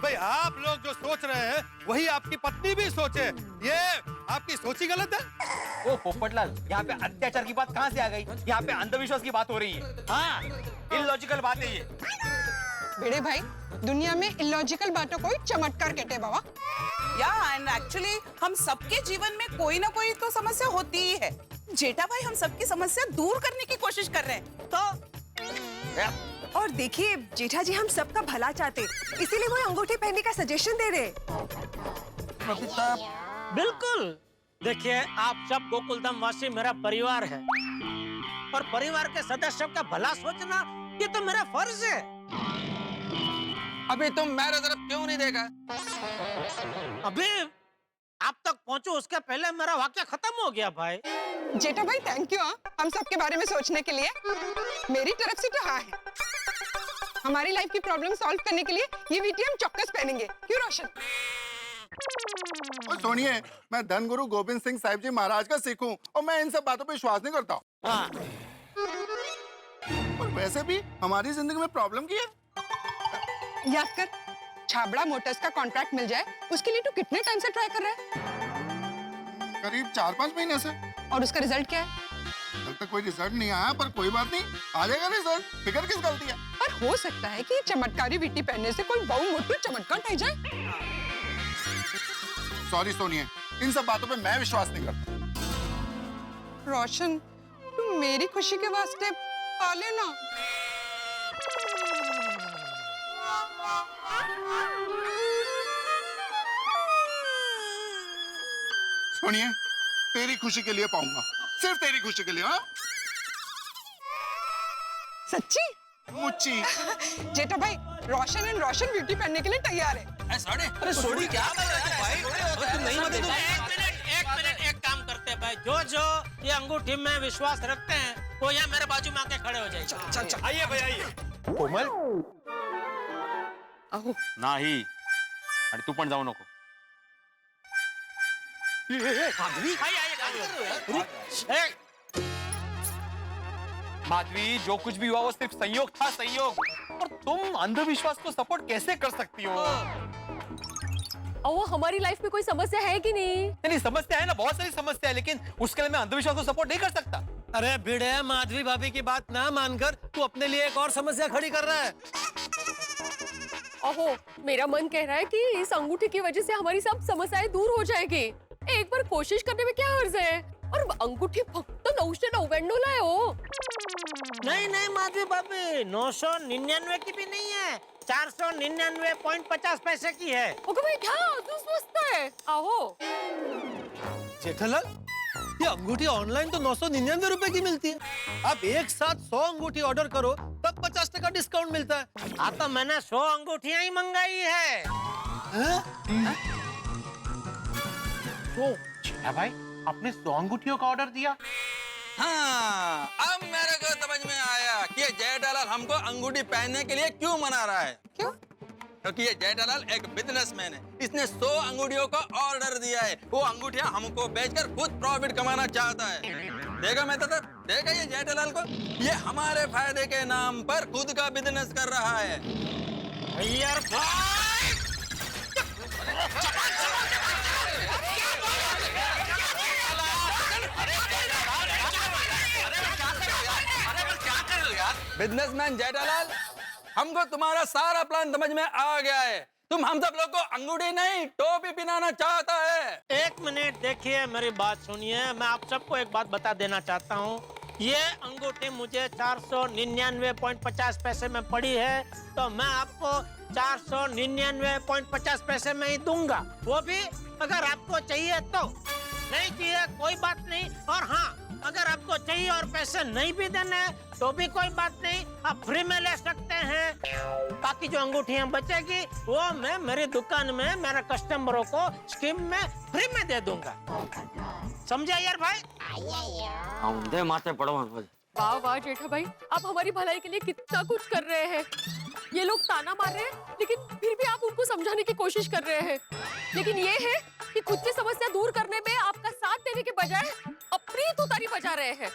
भाई आप लोग जो सोच रहे हैं वही आपकी पत्नी भी सोचे। ये आपकी सोच ही गलत है। ओ पोपटलाल, यहाँ पे अत्याचार की बात कहाँ से आ गई? यहाँ पे अंधविश्वास की बात हो रही है। हाँ, इलॉजिकल बात है ये। बेड़े भाई, दुनिया में इलॉजिकल बातों को ही चमत्कार कहते हैं बाबा। या एंड एक्चुअली हम सबके जीवन में कोई ना कोई तो समस्या होती ही है। जेठा भाई हम सबकी समस्या दूर करने की कोशिश कर रहे हैं तो। और देखिए जेठा जी, हम सबका भला चाहते, इसीलिए वो अंगूठी पहनने का सजेशन दे रहे। बिल्कुल। देखिए, आप सब गोकुलधाम वासी मेरा परिवार है और परिवार के सदस्यों का भला सोचना ये तो मेरा फर्ज है। अभी तुम मेरे तरफ क्यों नहीं देखा? अभी आप तक पहुंचो उसके पहले मेरा वाक्य खत्म हो गया भाई। जेठा भाई थैंक यू हम सबके बारे में सोचने के लिए। मेरी तरफ से तो हाँ है। हमारी लाइफ की प्रॉब्लम सॉल्व करने के लिए ये वीटी हम चौक्कस पहनेंगे। क्यों रोशन? सुनिए, मैं धन गुरु गोविंद सिंह साहिब जी महाराज का सिख हूँ और मैं इन सब बातों पे विश्वास नहीं करता। और वैसे भी हमारी जिंदगी में प्रॉब्लम की है। याद कर, छाबड़ा मोटर्स का कॉन्ट्रैक्ट मिल जाए उसके लिए तू कितने टाइम से ट्राई कर रहा है? करीब 4-5 महीने से। और उसका रिजल्ट क्या है? अभी तक कोई रिजल्ट नहीं आया, पर कोई बात नहीं, आ जाएगा रिजल्ट। फिक्र किस गलती है? पर हो सकता है कि चमत्कारी वीटी पहनने से कोई बहु मोटू चमत्कार नहीं जाए। सॉरी सोनिए, इन सब बातों पे मैं विश्वास नहीं करता। रोशन, तू मेरी खुशी के वास्ते पा लेना। सुनिए, तेरी खुशी के लिए पाऊंगा, सिर्फ तेरी खुशी के लिए। हाँ सच्ची? मुच्ची। जेठा भाई, रोशन एंड रोशन ब्यूटी पहनने के लिए तैयार है। अरे सोनी क्या बोल रहा है भाई? तुम नहीं मानते? एक मिनट, एक काम करते हैं भाई। जो ये अंगूठी में विश्वास रखते हैं वो यहाँ मेरे बाजू में आके खड़े हो जाएंगे। आइए भाई, आइए। कोमल, नाही आणि तू पण जाऊ नको। माधवी, जो कुछ भी हुआ वो सिर्फ संयोग था, संयोग। और तुम अंधविश्वास को सपोर्ट कैसे कर सकती हो? वो हमारी लाइफ में कोई समस्या है कि नहीं? नहीं, समस्या है ना, बहुत सारी समस्या है, लेकिन उसके लिए मैं अंधविश्वास को सपोर्ट नहीं कर सकता। अरे भिड़े, माधवी भाभी की बात ना मानकर तू अपने लिए एक और समस्या खड़ी कर रहा है। ओहो, मेरा मन कह रहा है कि इस अंगूठी की वजह से हमारी सब समस्याएं दूर हो जाएगी। एक बार कोशिश करने में क्या हर्ज है? और अंगूठी फक्त 999 ला आहे हो। नहीं नहीं माधवी भाभी, 999 की भी नहीं है, 499.50 पैसे की है। ओके भाई क्या तू सोचता है? आओ। जेठालाल, ये अंगूठी ऑनलाइन तो 999 रुपए की मिलती है। आप एक साथ 100 अंगूठी ऑर्डर करो तब 50% डिस्काउंट मिलता है। हाँ तो मैंने 100 अंगूठियां ही मंगाई है। तो जेठा भाई आपने 100 अंगूठियों का ऑर्डर दिया? हाँ, अब मेरे को समझ में आया कि ये जेठालाल हमको अंगूठी पहनने के लिए क्यों मना रहा है। क्यों? क्योंकि ये जेठालाल एक बिजनेसमैन है, इसने 100 अंगूठियों का ऑर्डर दिया है। वो अंगूठियां हमको बेचकर खुद प्रॉफिट कमाना चाहता है। देखा मैं तो देखा ये जेठालाल को, ये हमारे फायदे के नाम पर खुद का बिजनेस कर रहा है। यार बिजनेसमैन जेठालाल, हमको तुम्हारा सारा प्लान समझ में आ गया है। तुम हम सब लोग को अंगूठी नहीं टोपी पहनाना चाहता है। एक मिनट देखिए, मेरी बात सुनिए। मैं आप सबको एक बात बता देना चाहता हूँ। ये अंगूठी मुझे 499.50 पैसे में पड़ी है, तो मैं आपको 499.50 पैसे में ही दूंगा। वो भी अगर आपको चाहिए तो, नहीं चाहिए कोई बात नहीं। और हाँ, अगर आपको चाहिए और पैसे नहीं भी देने तो भी कोई बात नहीं, आप फ्री में ले सकते हैं। बाकी जो अंगूठियां बचेगी वो मैं मेरी दुकान में मेरे कस्टमरों को स्कीम में फ्री में दे दूंगा। समझा यार भाई? औंधे माथे पड़ो। वाह वाह जेठा भाई, आप हमारी भलाई के लिए कितना कुछ कर रहे हैं। ये लोग ताना मार रहे हैं लेकिन फिर भी आप उनको समझाने की कोशिश कर रहे हैं। लेकिन ये है कि खुद की समस्या दूर करने में आपका साथ देने के बजाय अपनी तुतारी बजा रहे हैं।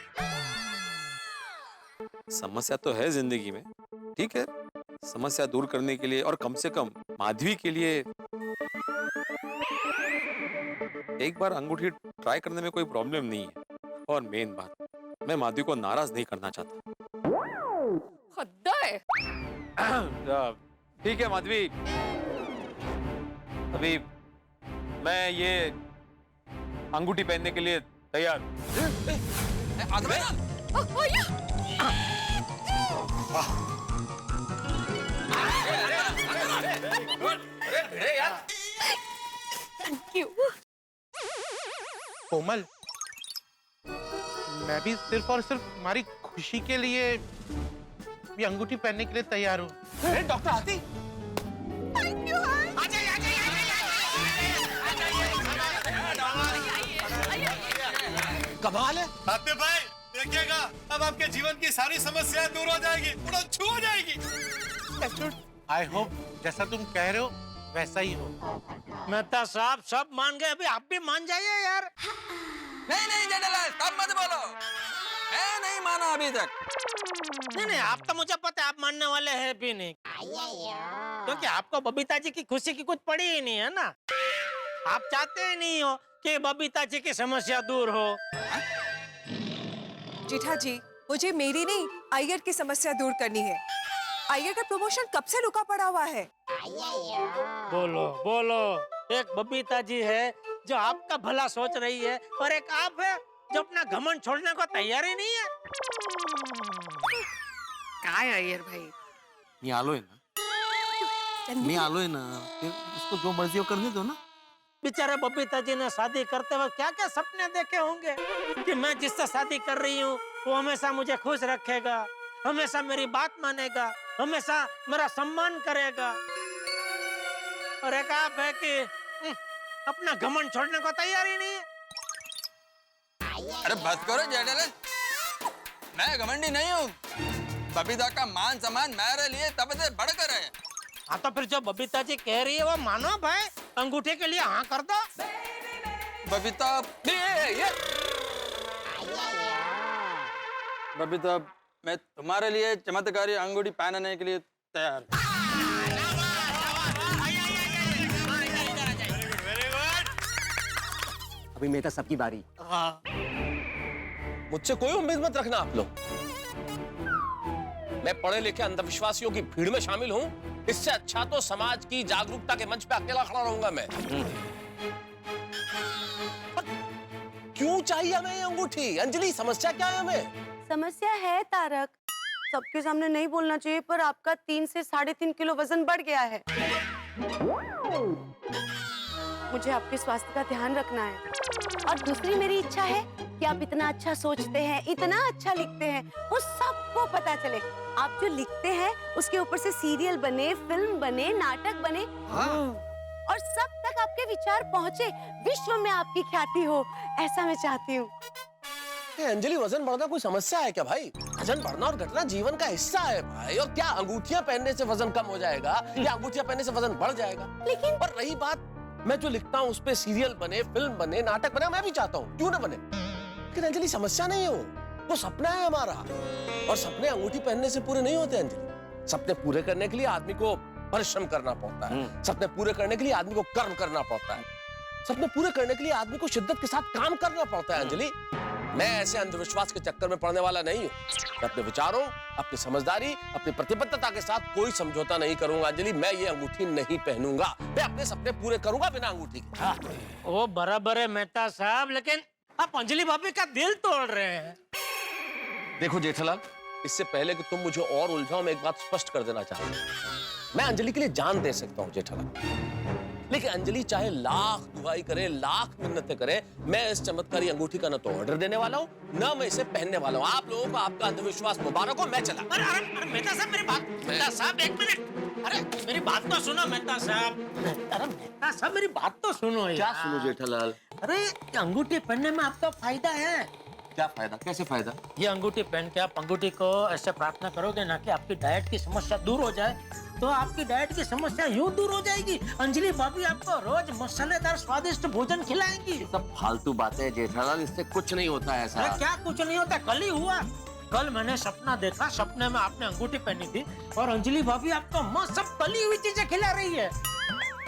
समस्या तो है जिंदगी में, ठीक है, समस्या दूर करने के लिए और कम से कम माधवी के लिए एक बार अंगूठी ट्राई करने में कोई प्रॉब्लम नहीं है। और मेन बात, मैं माधवी को नाराज नहीं करना चाहता। हद है। ठीक है माधवी, अभी मैं ये अंगूठी पहनने के लिए तैयार हूं। Thank you. कोमल, मैं भी सिर्फ और सिर्फ तुम्हारी खुशी के लिए ये अंगूठी पहनने के लिए तैयार हूँ। डॉक्टर हाथी, कमाल है। हाथी भाई देखिएगा, अब आपके जीवन की सारी समस्याएं दूर हो जाएगी, उड़न छू हो जाएगी। आई होप जैसा तुम कह रहे हो वैसा ही हो। मेहता साहब सब मान गए, अभी आप भी मान जाइए यार। नहीं नहीं जेठालाल, तब मत बोलो, मैं नहीं माना अभी तक। नहीं नहीं, आप तो मुझे पता है आप मानने वाले हैं भी नहीं, क्योंकि आपको बबीता जी की खुशी की कुछ पड़ी ही नहीं है ना। आप चाहते ही नहीं हो कि बबीता जी की समस्या दूर हो। जेठा जी, मुझे मेरी नहीं अय्यर की समस्या दूर करनी है। अय्यर का प्रमोशन कब से रुका पड़ा हुआ है। बोलो बोलो, एक बबीता जी है जो आपका भला सोच रही है, और एक आप है जो अपना घमंड छोड़ने को तैयार ही नहीं है। काय अय्यर भाई, नहीं आलोय ना, नहीं आलोय ना, उसको जो मर्जी हो करने दो ना। बेचारे बबीता जी ने शादी करते वक्त क्या क्या सपने देखे होंगे कि मैं जिससे शादी कर रही हूँ वो हमेशा मुझे खुश रखेगा, हमेशा मेरी बात मानेगा, हमेशा मेरा सम्मान करेगा। और एक आप है कि अपना घमंड छोड़ने को तैयार ही नहीं है। अरे बस करो जेठालाल, मैं घमंडी नहीं हूँ। बबीता का मान सम्मान मेरे लिए तब से बढ़कर है। हाँ तो फिर जो बबीता जी कह रही है वो मानो भाई, अंगूठे के लिए हाँ कर दो। बबीता, बबीता, मैं तुम्हारे लिए चमत्कारी अंगूठी पहनने के लिए तैयार हूँ। अभी मेहता सबकी बारी। हाँ। मुझसे कोई उम्मीद मत रखना आप लोग। मैं पढ़े लिखे अंधविश्वासियों की भीड़ में शामिल हूं, इससे अच्छा तो समाज की जागरूकता के मंच पे अकेला खड़ा रहूंगा मैं। क्यों चाहिए हमें ये अंगूठी? अंजलि, समस्या क्या है हमें? समस्या है तारक, सबके सामने नहीं बोलना चाहिए, पर आपका 3 से 3.5 किलो वजन बढ़ गया है। मुझे आपके स्वास्थ्य का ध्यान रखना है। और दूसरी मेरी इच्छा है कि आप इतना अच्छा सोचते हैं, इतना अच्छा लिखते हैं, वो सबको पता चले। आप जो लिखते हैं उसके ऊपर से सीरियल बने, फिल्म बने, नाटक बने। और सब तक आपके विचार पहुंचे, विश्व में आपकी ख्याति हो, ऐसा मैं चाहती हूँ। अंजलि, वजन बढ़ना कोई समस्या है क्या भाई? वजन बढ़ना और घटना जीवन का हिस्सा है भाई। और क्या अंगूठियां पहनने से वजन कम हो जाएगा या अंगूठियां पहनने से वजन बढ़ जाएगा? लेकिन और रही बात, मैं जो लिखता हूँ उस पे सीरियल बने, फिल्म बने, नाटक बने, मैं भी चाहता हूँ, क्यों ना बने। लेकिन अंजलि, समस्या नहीं हो, वो सपना है हमारा। और सपने अंगूठी पहनने से पूरे नहीं होते अंजलि। सपने पूरे करने के लिए आदमी को परिश्रम करना पड़ता है। सपने पूरे करने के लिए आदमी को कर्म करना पड़ता है। सपने पूरे करने के लिए आदमी को शिद्दत के साथ काम करना पड़ता है अंजलि। मैं ऐसे अंधविश्वास के चक्कर में पड़ने वाला नहीं हूँ। मैं अपने विचारों, अपनी समझदारी, अपनी प्रतिबद्धता के साथ कोई समझौता नहीं करूंगा अंजलि। मैं ये अंगूठी नहीं पहनूंगा। मैं अपने सपने पूरे करूंगा बिना अंगूठी के। वो बराबर है मेहता साहब, लेकिन आप अंजलि भाभी का दिल तोड़ रहे हैं। देखो जेठालाल, इससे पहले कि तुम मुझे और उलझाओ, मैं एक बात स्पष्ट कर देना चाहता हूँ। मैं अंजलि के लिए जान दे सकता हूँ जेठालाल, लेकिन अंजलि चाहे लाख दुआई करे, लाख मिन्नतें करे, मैं इस चमत्कारी अंगूठी का न तो ऑर्डर देने वाला हूँ, न मैं इसे पहनने वाला हूँ। आप लोगों को आपका अंधविश्वास मुबारक हो, मैं चला। अरे मेहता साहब, मेरी बात, मेहता साहब एक मिनट, अरे मेरी बात तो सुनो मेहता साहब। अरे मेहता साहब, मेरी बात तो सुनो यार। क्या सुनो जेठालाल? अरे अंगूठी पहनने में आपका फायदा है। क्या फायदा? कैसे फायदा? ये अंगूठी पहन के आप अंगूठी को ऐसे प्रार्थना करोगे ना कि आपकी डाइट की समस्या दूर हो जाए, तो आपकी डाइट की समस्या यूं दूर हो जाएगी। अंजलि भाभी आपको रोज मसालेदार स्वादिष्ट भोजन खिलाएंगी। सब फालतू बातें जेठालाल, इससे कुछ नहीं होता है ऐसा। अरे क्या कुछ नहीं होता? कल ही हुआ। कल मैंने सपना देखा, सपने में आपने अंगूठी पहनी थी और अंजलि भाभी आपको मस्त सब तली हुई चीजें खिला रही है।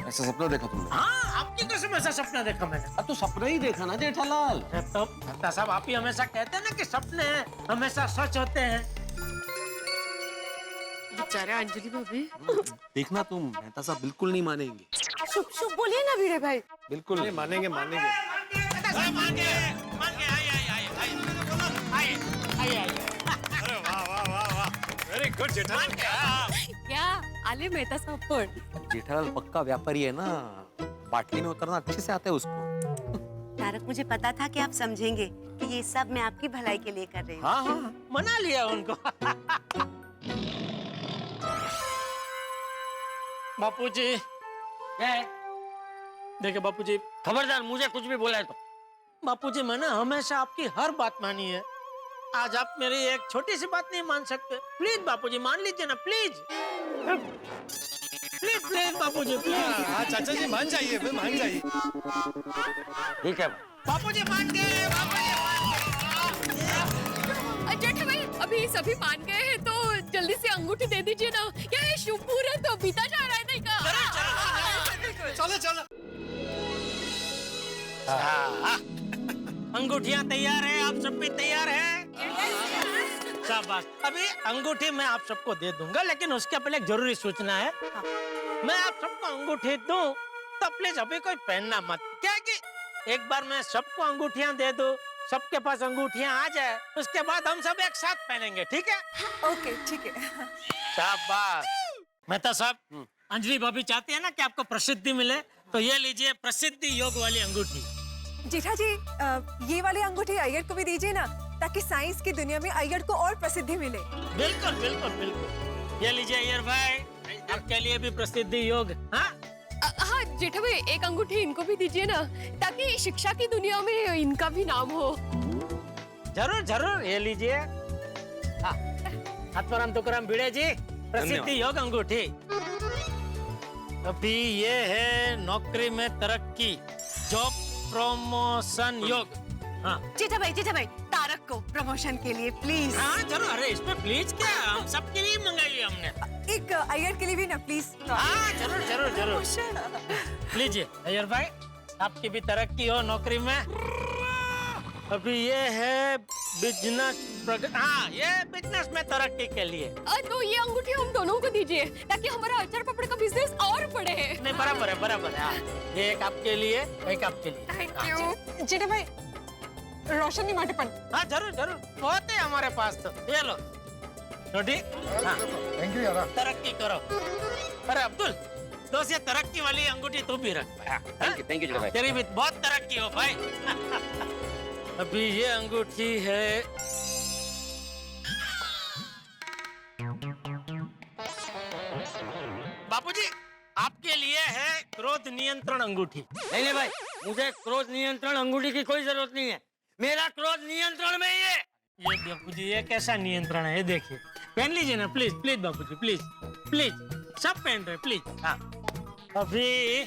ऐसा सपना देखा तुमने? हाँ, आपकी कसम ऐसा सपना देखा मैंने। अब तो सपना ही देखा ना जेठालाल। तो मेहता साहब, आप ही हमेशा कहते हैं ना कि सपने हमेशा सच होते हैं। बेचारे अंजलि भाभी। देखना तुम, मेहता साहब बिल्कुल नहीं मानेंगे। शुभ शुभ बोलिए ना वीरे भाई। बिल्कुल नहीं मानेंगे, मानेंगे। Very good Jethalal. क्या आले मेहता साहब पण? जेठालाल पक्का व्यापारी है ना, बाटली में उतरना अच्छे से आता है उसको। तारक, मुझे पता था कि आप समझेंगे कि ये सब मैं आपकी भलाई के लिए कर रही हूँ। हाँ हाँ, मना लिया उनको। बापूजी, क्या है? देखिए बापूजी, खबरदार, मुझे कुछ भी बोला है तो। बापूजी, मैंने हमेशा आपकी हर बात मानी है। आज आप मेरी एक छोटी सी बात नहीं मान सकते। प्लीज बापूजी, मान लीजिए ना, please please please Bapuji, please. हाँ चाचा जी, मान जाइए, मान जाइए। ठीक है बापूजी, मान गए। जेठा भाई, अभी सभी मान गए हैं तो जल्दी से अंगूठी दे दीजिए ना। क्या ये शुभ मुहूर्त तो बीता जा रहा है नहीं का? चलो चलो। अंगूठियां तैयार है, आप सब भी तैयार हैं? शाबाश। अभी अंगूठी मैं आप सबको दे दूंगा, लेकिन उसके पहले एक जरूरी सूचना है। मैं आप सबको अंगूठी दूं तो प्लीज अभी कोई पहनना मत। क्या है कि एक बार मैं सबको अंगूठियां दे दूं, सबके पास अंगूठियां आ जाए, उसके बाद हम सब एक साथ पहनेंगे, ठीक है? ओके, ठीक है। शाबाश। मेहता साहब, अंजलि भाभी चाहती है ना कि आपको प्रसिद्धि मिले, तो ये लीजिए प्रसिद्धि योग वाली अंगूठी। जेठा जी, ये वाली अंगूठी अय्यर को भी दीजिए ना, ताकि साइंस की दुनिया में अय्यर को और प्रसिद्धि मिले। बिल्कुल बिल्कुल बिल्कुल। ये लीजिए अय्यर भाई, आपके लिए भी प्रसिद्धि योग। हाँ हाँ जेठा भाई, एक अंगूठी इनको भी दीजिए ना, ताकि शिक्षा की दुनिया में इनका भी नाम हो। जरूर जरूर, ये लीजिए। हाँ, हतपरम तुकरम भिड़े जी, प्रसिद्धि योग अंगूठी। अभी ये है नौकरी में तरक्की, जॉब प्रमोशन योग। हाँ जेठा भाई, तारक को प्रमोशन के लिए प्लीज। हाँ जरूर। अरे इसमें प्लीज क्या, हम सबके लिए मंगाई हमने। एक अय्यर के लिए भी ना प्लीज। हाँ जरूर जरूर जरूर। लीजिए अय्यर भाई, आपकी भी तरक्की हो नौकरी में। अभी ये है बिजनेस, हाँ ये बिजनेस में तरक्की के लिए। तो ये अंगूठी हम दोनों को दीजिए, ताकि हमारा अचार पापड़ का बिजनेस और बढ़े। नहीं, बराबर है बराबर है। ये एक आपके लिए, एक आपके लिए। Thank you. जेठा भाई, रोशनी माटेपन। हाँ जरूर जरूर, बहुत है हमारे पास तो। ये लो छोटी हाँ थैंक यू यार। तरक्की करो। अरे अब्दुल दोस्त ये तरक्की वाली अंगूठी तू भी रख भाई। थैंक यू जेठा भाई। तेरी भी बहुत तरक्की हो भाई। अभी ये अंगूठी है बापूजी आपके लिए है क्रोध नियंत्रण अंगूठी। नहीं भाई, मुझे क्रोध नियंत्रण अंगूठी की कोई जरूरत नहीं है। मेरा क्रोध नियंत्रण में ही है। ये बापूजी ये कैसा नियंत्रण है, ये देखिए। पहन लीजिए ना please please Bapuji please please, सब पहन रहे प्लीज। हाँ अभी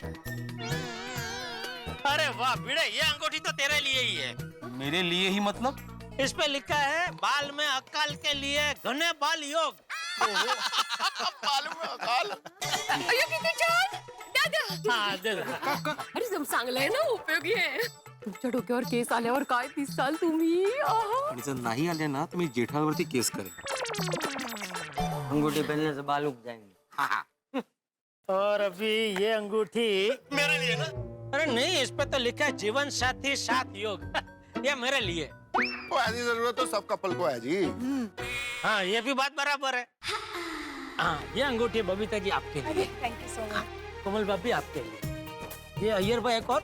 अरे वाह भिड़े, ये अंगूठी तो तेरे लिए ही है। मेरे लिए ही मतलब? इस पे लिखा है बाल में अकाल के लिए घने बाल योग। बाल में अकाल। अय्यो किती छान दादा. हाँ दे दे. अरे जम चांगलं आहे ना, उपयोगी आहे. तुमच्या डोक्यावर केस आल्यावर काय दिसाल तुम्ही. आणि जर नाही आले ना तर मी जेठावरती केस करेन. अंगूठी पहनने से बाल उग जाएंगे. और अभी ये अंगूठी मेरे लिए ना? अरे नहीं, इस पे तो लिखा है जीवन साथी साथ योग। ये मेरे लिए। वो ऐसी जरूरत तो सब कपल को है जी। हाँ ये भी बात बराबर है। हाँ ये अंगूठी बबीता जी आपके लिए। Thank you so much. Komal भाभी आपके लिए। ये अय्यर भाई एक और।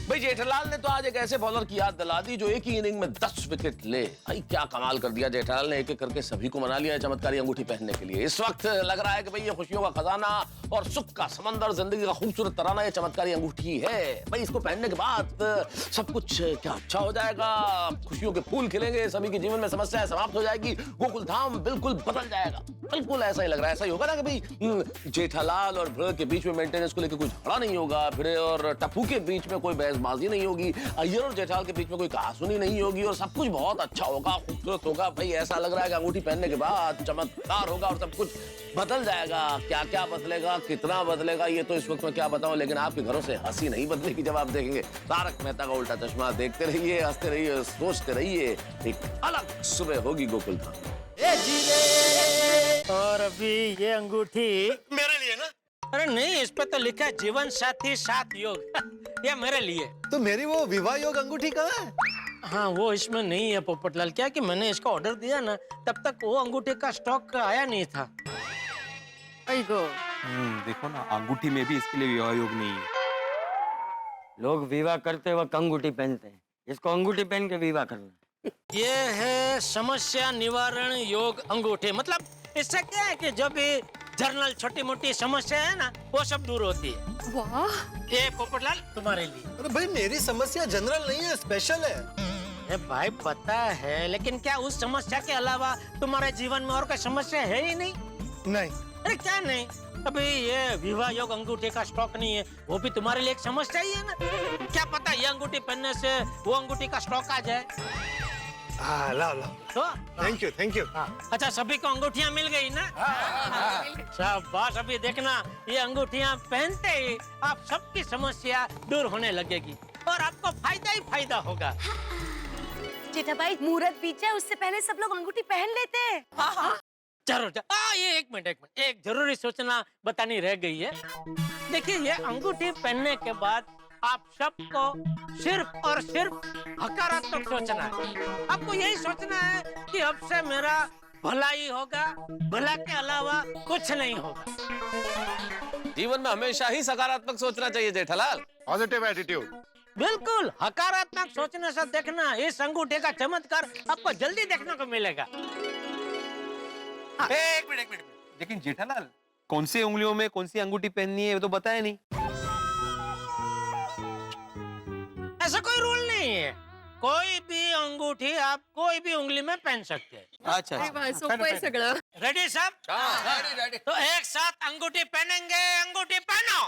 भाई जेठालाल ने तो आज एक ऐसे बॉलर की याद दिला दी जो एक ही इनिंग में 10 विकेट ले। भाई क्या कमाल कर दिया जेठालाल ने, एक एक करके सभी को मना लिया है चमत्कारी अंगूठी पहनने के लिए। इस वक्त लग रहा है कि भाई ये खुशियों का खजाना और सुख का समंदर, जिंदगी का खूबसूरत तराना ये चमत्कारी अंगूठी है। भाई इसको पहनने के बाद सब कुछ क्या अच्छा हो जाएगा, खुशियों के फूल खिलेंगे, सभी के जीवन में समस्याएं समाप्त हो जाएगी, गोकुल धाम बिल्कुल बदल जाएगा। बिल्कुल ऐसा ही लग रहा है, ऐसा ही होगा ना कि भाई जेठालाल और भिड़े के बीच में मेंटेनेंस को लेकर कुछ झगड़ा नहीं होगा, भिड़े और टप्पू के बीच में कोई बहसबाजी नहीं होगी, अय्यर और जेठालाल के बीच में कोई कहासुनी नहीं होगी और सब कुछ बहुत अच्छा होगा, खूबसूरत होगा। भाई ऐसा लग रहा है कि अंगूठी पहनने के बाद चमत्कार होगा और सब कुछ बदल जाएगा। क्या क्या बदलेगा, कितना बदलेगा, ये तो इस वक्त मैं क्या बताऊं, लेकिन आपके घरों से हंसी नहीं बदलेगी जब आप देखेंगे तारक मेहता का उल्टा चश्मा। देखते रहिए, हंसते रहिए, सोचते रहिए, एक अलग सुबह होगी गोकुल धाम। और अभी ये अंगूठी मेरे लिए ना? अरे नहीं, इस पे तो लिखा है जीवन साथी साथ योग। ये मेरे लिए। तो मेरी वो विवाह योग अंगूठी कहाँ है? हाँ वो इसमें नहीं है पोपटलाल। क्या कि मैंने इसका ऑर्डर दिया ना, तब तक वो अंगूठी का स्टॉक आया नहीं था। देखो ना, अंगूठी में भी इसके लिए विवाह योग नहीं है। लोग विवाह करते वक्त अंगूठी पहनते हैं, इसको अंगूठी पहन के विवाह करना। ये है समस्या निवारण योग अंगूठी। मतलब इससे क्या है कि जब भी जर्नल छोटी मोटी समस्या है ना, वो सब दूर होती है। वाह, ये पोपटलाल तुम्हारे लिए। अरे भाई मेरी समस्या जनरल नहीं है, स्पेशल है। अरे भाई पता है, लेकिन क्या उस समस्या के अलावा तुम्हारे जीवन में और कोई समस्या है ही नहीं? नहीं। अरे क्या नहीं? अभी ये विवाह योग अंगूठी का स्टॉक नहीं है, वो भी तुम्हारे लिए एक समस्या ही है ना। क्या पता ये अंगूठी पहनने से वो अंगूठी का स्टॉक आ जाए। हाँ लाओ लाओ। तो थैंक यू थैंक यू। अच्छा सभी को अंगूठियां मिल गई ना? शाबाश। अभी देखना, ये अंगूठियां पहनते ही आप सबकी समस्या दूर होने लगेगी और आपको फायदा ही फायदा होगा। जेठा भाई, मुहूर्त बीत जाए उससे पहले सब लोग अंगूठी पहन लेते हैं। जरूर। ये एक मिनट एक जरूरी सूचना बतानी रह गई है। देखिए ये अंगूठी पहनने के बाद आप सबको सिर्फ और सिर्फ हकारात्मक सोचना है। आपको यही सोचना है कि अब से मेरा भला ही होगा, भला के अलावा कुछ नहीं होगा। जीवन में हमेशा ही सकारात्मक सोचना चाहिए जेठालाल। Positive attitude. बिल्कुल, हकारात्मक सोचने से देखना इस अंगूठे का चमत्कार आपको जल्दी देखने को मिलेगा। एक मिनट लेकिन जेठालाल, कौन सी उंगलियों में कौन सी अंगूठी पहननी है वो तो बताया नहीं। ऐसा कोई रूल नहीं है, कोई भी अंगूठी आप कोई भी उंगली में पहन सकते हैं। अच्छा सोपं आहे सगळं. रेडी साहब? रेडी। तो एक साथ अंगूठी पहनेंगे, अंगूठी पहनो।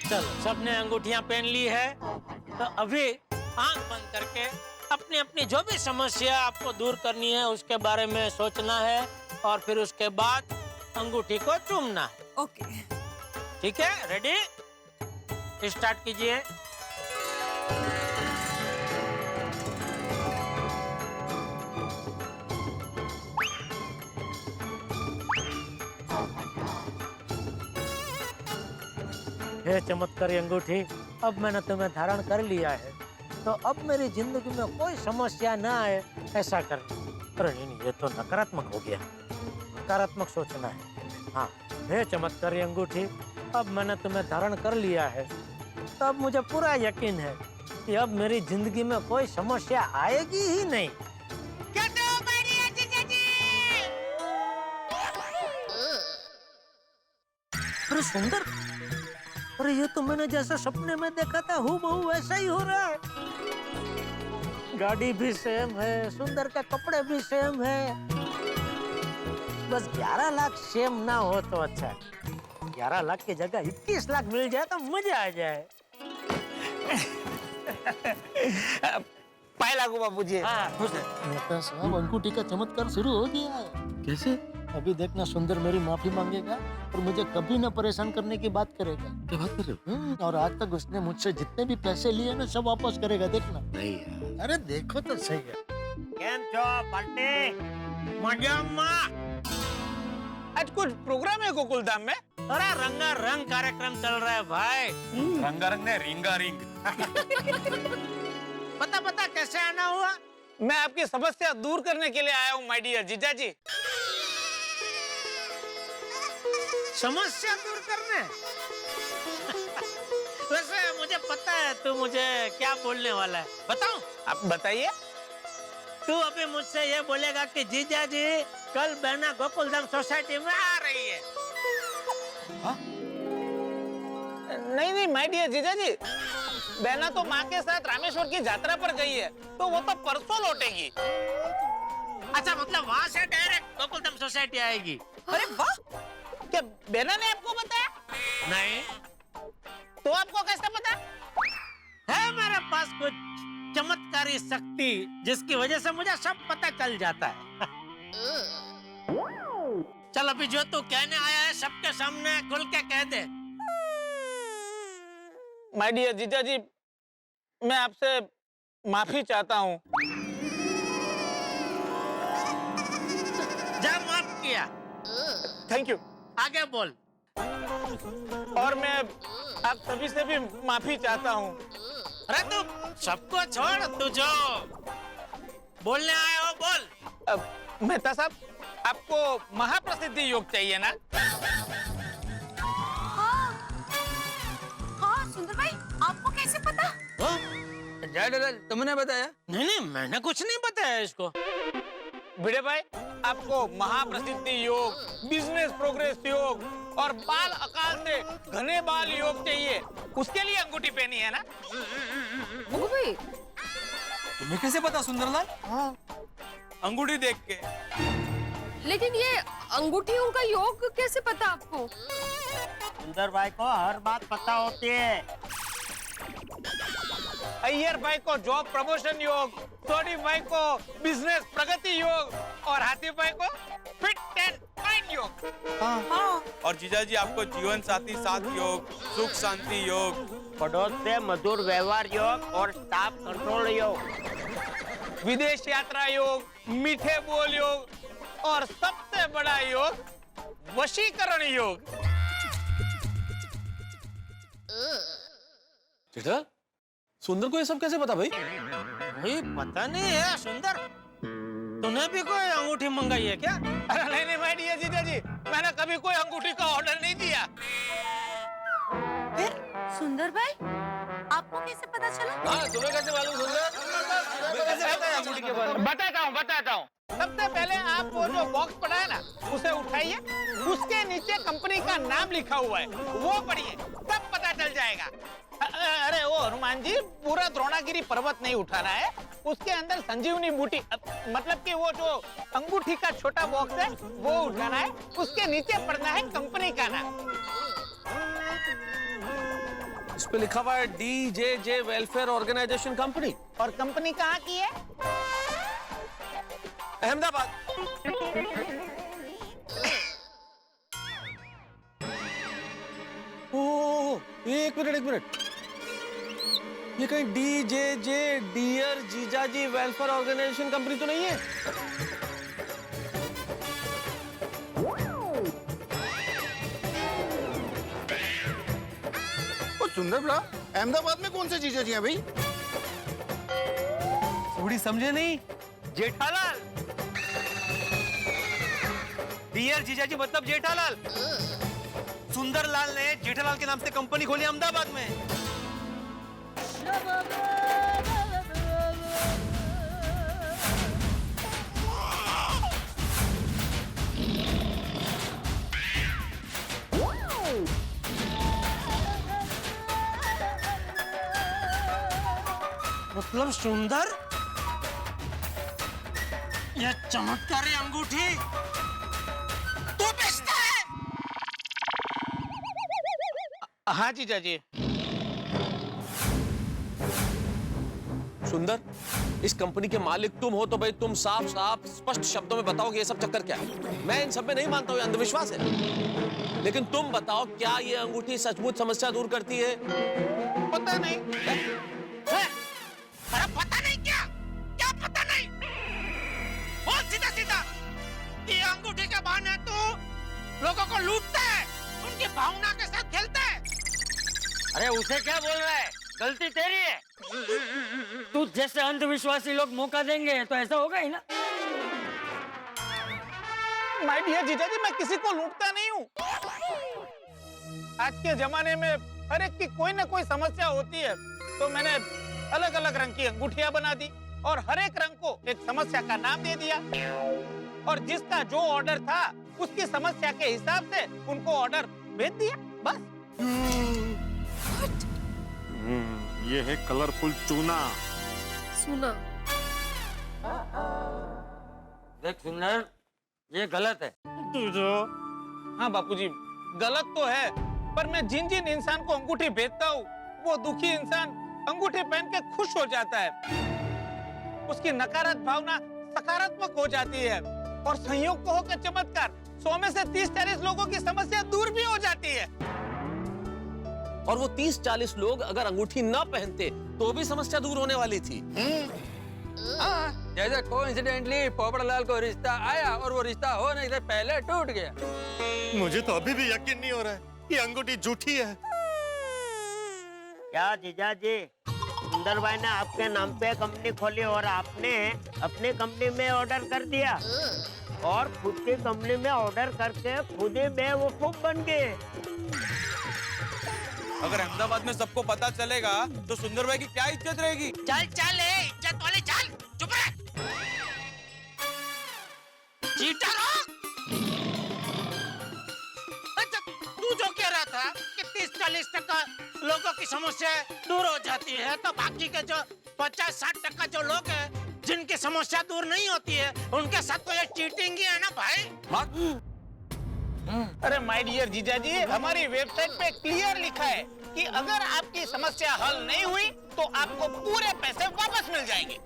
चलो सबने अंगूठियां पहन ली है, तो अभी आंख बंद करके अपनी अपनी जो भी समस्या आपको दूर करनी है उसके बारे में सोचना है और फिर उसके बाद अंगूठी को चूमना है। ओके। ठीक है, रेडी, स्टार्ट कीजिए। हे चमत्कारी अंगूठी, अब मैंने तुम्हें धारण कर लिया है, तो अब मेरी जिंदगी में कोई समस्या ना आए ऐसा कर। अरे नहीं, ये तो नकारात्मक हो गया, सकारात्मक सोचना है। हाँ, हे चमत्कारी अंगूठी, अब मैंने तुम्हें धारण कर लिया है, तो अब मुझे पूरा यकीन है कि अब मेरी जिंदगी में कोई समस्या आएगी ही नहीं। अरे सुंदर, अरे ये तो मैंने जैसा सपने में देखा था हूबहू वैसा ही हो रहा है। गाड़ी भी सेम है, सुंदर के कपड़े भी सेम है, बस 11 लाख सेम ना हो तो अच्छा है। 11 लाख की जगह 21 लाख मिल जाए तो मजा आ जाए। पाए लागू बाबूजी। नेता साहब, अंगूठी का चमत्कार शुरू हो गया है। कैसे? अभी देखना, सुंदर मेरी माफी मांगेगा और मुझे कभी न परेशान करने की बात करेगा। क्या बात कर रहे हो? और आज तक उसने मुझसे जितने भी पैसे लिए ना सब वापस करेगा, देखना। नहीं यार। अरे देखो तो सही है। केम छो पार्टी? मजामा। आज कुछ प्रोग्राम है गोकुलधाम में? अरे रंगारंग कार्यक्रम चल रहा है भाई। रंगारंग ने रिंगा रिंग। पता कैसे आना हुआ? मैं आपकी समस्या दूर करने के लिए आया हूँ माय डियर जीजा जी। समस्या दूर करने? वैसे मुझे पता है तू मुझे क्या बोलने वाला है, बताऊं? आप बताइए। तू अभी मुझसे ये बोलेगा कि जीजा जी कल बहना गोकुलधाम सोसाइटी में आ रही है। हा? नहीं माय डियर जीजा जी, बहना तो माँ के साथ रामेश्वर की यात्रा पर गई है, तो वो तो परसों लौटेगी। अच्छा, मतलब वहाँ से डायरेक्ट गोकुलधाम सोसाइटी आएगी? अरे वाह, क्या बहना ने आपको बताया? नहीं। तो आपको कैसे पता? है मेरे पास कुछ चमत्कारी शक्ति जिसकी वजह से मुझे सब पता चल जाता है। चल अभी जो तू कहने आया है सबके सामने खुल के कह दे। माय डियर जीजा जी, मैं आपसे माफी चाहता हूँ। जा माफ किया। Thank you. आगे बोल। और मैं आप सभी से भी माफी चाहता हूँ। अरे तू सबको छोड़, तू जो बोलने आए हो बोल। मेहता साहब, आपको महाप्रसिद्धि योग चाहिए ना? हाँ सुंदर भाई, आपको कैसे पता? जय तुमने बताया? नहीं, मैंने कुछ नहीं बताया इसको। भिड़े भाई, आपको महाप्रसिद्धि योग, बिजनेस प्रोग्रेस योग और बाल अकाल से घने बाल योग चाहिए, उसके लिए अंगूठी पहनी है ना? भाई तुम्हें कैसे पता सुंदरलाल? हाँ, अंगूठी देख के। लेकिन ये अंगूठियों का योग कैसे पता आपको? सुंदर भाई को हर बात पता होती है। अय्यर भाई को जॉब प्रमोशन योग, सोनी भाई को बिजनेस प्रगति योग और हाथी भाई को फिट एंड फाइन योग। हाँ। और जीजा जी आपको जीवन साथी साथ योग, सुख शांति योग, पड़ोस से मधुर व्यवहार योग और स्टाफ कंट्रोल योग, विदेश यात्रा योग, मीठे बोल योग और सबसे बड़ा योग वशीकरण योग। जेठा, सुंदर को ये सब कैसे पता भाई? भाई पता नहीं है सुंदर, तूने भी कोई अंगूठी मंगाई है क्या? अरे नहीं माय डियर जीजा जी, मैंने कभी कोई अंगूठी का ऑर्डर नहीं दिया। सुंदर भाई, आपको कैसे पता चला? हाँ, तुम्हें कैसे मालूम सुंदर? तुम्हें कैसे पता है अंगूठी के बारे में? बताता हूँ। सबसे पहले आप वो जो बॉक्स पड़ा है ना, उसे उठाइए, उसके नीचे कंपनी का नाम लिखा हुआ है, वो पढ़िए, तब पता चल जाएगा। अरे वो हनुमान जी, पूरा द्रोणागिरी पर्वत नहीं उठाना है, उसके अंदर संजीवनी बूटी, मतलब कि वो जो अंगूठी का छोटा बॉक्स है वो उठाना है, उसके नीचे पढ़ना है कंपनी का नाम। उस पे लिखा हुआ है DJJ वेलफेयर ऑर्गेनाइजेशन कंपनी। और कंपनी कहाँ की है? अहमदाबाद। एक मिनट, ये कहीं DJJ डियर जीजाजी वेलफेयर ऑर्गेनाइजेशन कंपनी तो नहीं है? सुंदर बड़ा, अहमदाबाद में कौन से जीजा जी हैं भाई? थोड़ी समझे नहीं? जेठालाल। डियर जीजाजी मतलब जेठालाल। सुंदरलाल ने जेठालाल के नाम से कंपनी खोली अहमदाबाद में। मतलब सुंदर, यह चमत्कारी अंगूठी तू बेचता है? हाँ जीजा जी। सुंदर, इस कंपनी के मालिक तुम हो तो भाई तुम साफ साफ स्पष्ट शब्दों में बताओ कि ये सब चक्कर क्या है। मैं इन सब में नहीं मानता हूँ, ये अंधविश्वास है, लेकिन तुम बताओ क्या ये अंगूठी सचमुच समस्या दूर करती है? पता नहीं। अरे पता नहीं क्या पता नहीं? बोल सीधा सीधा। ये अंगूठी के बहाने तू लोगों को लूटता है, उनकी भावना के साथ खेलता है। अरे उसे क्या बोल रहा है? गलती तेरी है। तू जैसे अंधविश्वासी लोग मौका देंगे तो ऐसा होगा ही ना। माय डियर जीजा जी, मैं किसी को लूटता नहीं हूँ। आज के जमाने में हर एक की कोई ना कोई समस्या होती है, तो मैंने अलग अलग रंग की अंगूठियां बना दी और हर एक रंग को एक समस्या का नाम दे दिया, और जिसका जो ऑर्डर था उसकी समस्या के हिसाब से उनको ऑर्डर भेज दिया, बस। ये है कलरफुल चूना। सुना। देख सुंदर, ये गलत है। हाँ बापूजी, गलत तो है, पर मैं जिन जिन इंसान को अंगूठी भेजता हूँ वो दुखी इंसान अंगूठी पहन के खुश हो जाता है, उसकी नकारात्मक भावना सकारात्मक हो जाती है, और संयोग को होकर चमत्कार 100 में से 30-40 लोगों की समस्या दूर भी हो जाती है। और वो 30-40 लोग अगर अंगूठी ना पहनते तो भी समस्या दूर होने वाली थी। जैसे कोइंसिडेंटली पोपटलाल को रिश्ता आया और वो रिश्ता हो नहीं से पहले टूट गया। मुझे तो अभी भी यकीन नहीं हो रहा है, ये अंगूठी झूठी है। क्या जीजा जी, सुंदर भाई ने आपके नाम पे कंपनी खोली और आपने अपने कंपनी में ऑर्डर कर दिया, और खुद की कंपनी में ऑर्डर करके खुद ही बेवकूफ बन गए। अगर अहमदाबाद में सबको पता चलेगा तो सुंदर भाई की क्या इज्जत रहेगी? चल चल, इज्जत वाले चल, चुप रह। चीटर हो? अच्छा, तू जो कह रहा था कि 30-40% लोगों की समस्या दूर हो जाती है, तो बाकी के जो 50-60% जो लोग हैं जिनकी समस्या दूर नहीं होती है, उनके साथ तो ये चीटिंग ही है ना भाई। अरे माय डियर जीजा जी, हमारी वेबसाइट पे क्लियर लिखा है कि अगर आपकी समस्या हल नहीं हुई तो आपको पूरे पैसे वापस मिल जाएंगे।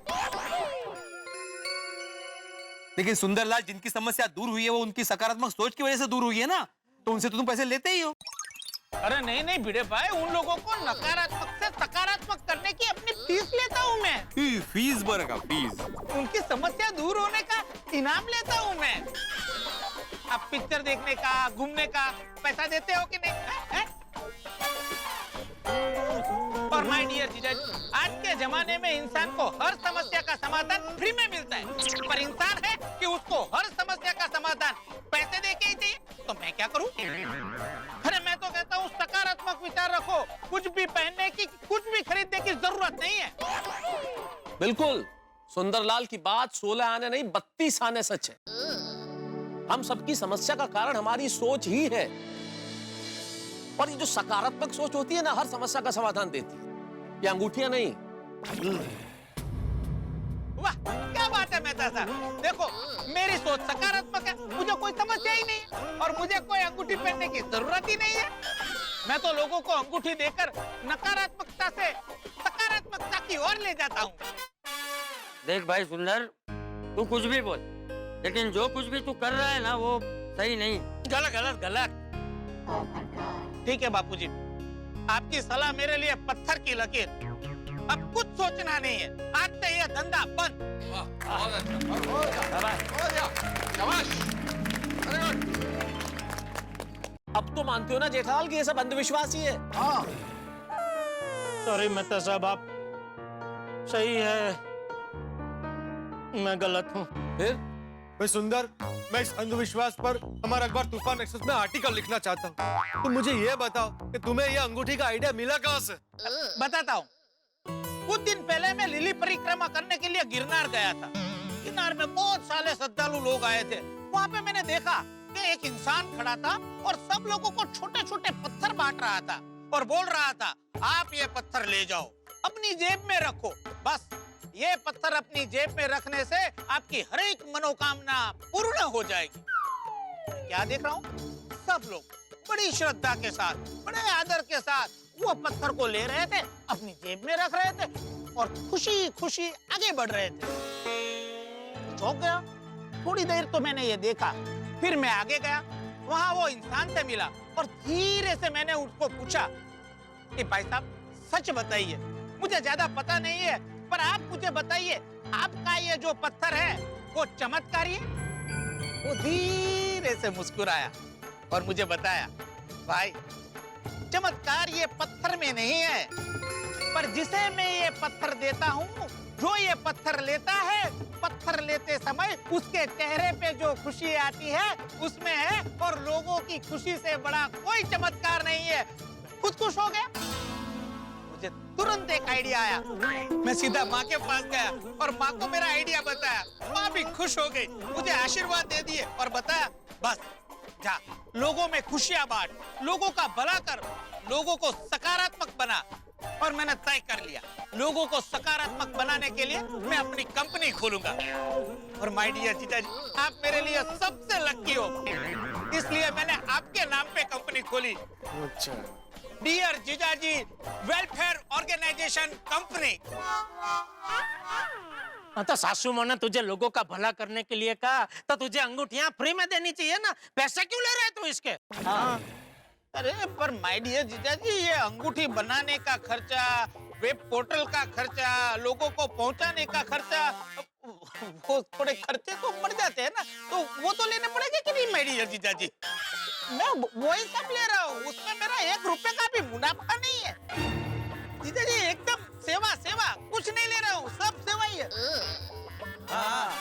लेकिन सुंदरलाल, जिनकी समस्या दूर हुई है वो उनकी सकारात्मक सोच की वजह से दूर हुई है ना, तो उनसे तो तुम पैसे लेते ही हो। अरे नहीं नहीं भिड़े भाई, उन लोगों को नकारात्मक से सकारात्मक करने की अपनी फीस लेता हूँ मैं। फीस भरेगा, फीस। उनकी समस्या दूर होने का इनाम लेता हूँ मैं। आप पिक्चर देखने का, घूमने का पैसा देते हो कि नहीं? और माय डियर जीजा जी, आज के जमाने में इंसान को हर समस्या का समाधान फ्री में मिलता है, पर इंसान है कि उसको हर समस्या का समाधान पैसे दे के ही चाहिए, तो मैं क्या करूं? अरे मैं तो कहता हूँ सकारात्मक विचार रखो, कुछ भी पहनने की, कुछ भी खरीदने की जरूरत नहीं है। बिल्कुल, सुंदरलाल की बात 16 आने नहीं 32 आने सच है। हम सबकी समस्या का कारण हमारी सोच ही है, और ये जो सकारात्मक सोच होती है ना, हर समस्या का समाधान देती है। ये अंगूठियां नहीं। वाह, क्या बात है मेहता साहब। देखो, मेरी सोच सकारात्मक है, मुझे कोई समस्या ही नहीं है, और मुझे कोई अंगूठी पहनने की जरूरत ही नहीं है। मैं तो लोगों को अंगूठी देकर नकारात्मकता से सकारात्मकता की ओर ले जाता हूँ। देख भाई सुंदर, तू कुछ भी बोल, लेकिन जो कुछ भी तू कर रहा है ना वो सही नहीं। गलत गलत गलत। ठीक है बापूजी, आपकी सलाह मेरे लिए पत्थर की लकीर। अब कुछ सोचना नहीं है, आज से ये धंधा बंद। अब तो मानते हो ना जेठालाल कि ये सब अंधविश्वास ही है? सॉरी मेहता साहब, आप सही है, मैं गलत हूँ। फिर भाई सुंदर, मैं इस अंधविश्वास पर हमारा अखबार तूफान एक्सप्रेस में आर्टिकल लिखना चाहता हूँ। तो मुझे ये बताओ कि तुम्हें ये अंगूठी का आइडिया मिला कहाँ से? बताता हूँ। कुछ दिन पहले मैं लिली परिक्रमा करने के लिए गिरनार गया था। गिरनार में बहुत सारे श्रद्धालु लोग आए थे। वहाँ पे मैंने देखा कि एक इंसान खड़ा था और सब लोगों को छोटे छोटे पत्थर बांट रहा था और बोल रहा था, आप ये पत्थर ले जाओ, अपनी जेब में रखो। बस ये पत्थर अपनी जेब में रखने से आपकी हर एक मनोकामना पूर्ण हो जाएगी। क्या देख रहा हूँ? सब लोग बड़ी श्रद्धा के साथ, बड़े आदर के साथ वो पत्थर को ले रहे थे, अपनी जेब में रख रहे थे और खुशी खुशी आगे बढ़ रहे थे। चौंक गया। थोड़ी देर तो मैंने ये देखा, फिर मैं आगे गया, वहां वो इंसान से मिला और धीरे से मैंने उसको पूछा कि भाई साहब सच बताइए, मुझे ज्यादा पता नहीं है, पर आप मुझे बताइए, आपका ये जो पत्थर है वो चमत्कारी है? वो धीरे से मुस्कुराया और मुझे बताया, भाई चमत्कार ये पत्थर में नहीं है, पर जिसे मैं ये पत्थर देता हूँ, जो ये पत्थर लेता है, पत्थर लेते समय उसके चेहरे पे जो खुशी आती है उसमें है, और लोगों की खुशी से बड़ा कोई चमत्कार नहीं है। खुद खुश हो गया। मुझे तुरंत एक आइडिया आया। मैं सीधा माँ के पास गया और माँ को मेरा आइडिया बताया। माँ भी खुश हो गई, मुझे आशीर्वाद दे दिए और बताया, बस जा, लोगों में खुशियां बांट, लोगों का भला कर, लोगों को सकारात्मक बना। और मैंने तय कर लिया, लोगों को सकारात्मक बनाने के लिए मैं अपनी कंपनी खोलूंगा। और माय डियर जीजाजी, आप मेरे लिए सबसे लकी हो, इसलिए मैंने आपके नाम पे कंपनी खोली। अच्छा। डियर जीजाजी वेलफेयर ऑर्गेनाइजेशन कंपनी। तो सासू माँ ने तुझे लोगों का भला करने के लिए कहा, तो तुझे अंगूठियाँ फ्री में देनी चाहिए ना, पैसे क्यों ले रहे तू इसके? हाँ। अरे पर माय डियर जीजाजी, ये अंगूठी बनाने का खर्चा, वेब पोर्टल का खर्चा, लोगों को पहुंचाने का खर्चा, वो थोड़े खर्चे तो बढ़ जाते हैं ना, तो वो तो लेने पड़ेंगे कि नहीं माय डियर जीजाजी? मैं वही सब ले रहा हूँ, उसमें मेरा 1 रुपए का भी मुनाफा नहीं है। जीजाजी एकदम सेवा सेवा, कुछ नहीं ले रहा हूँ, सब सेवा ही है। हाँ।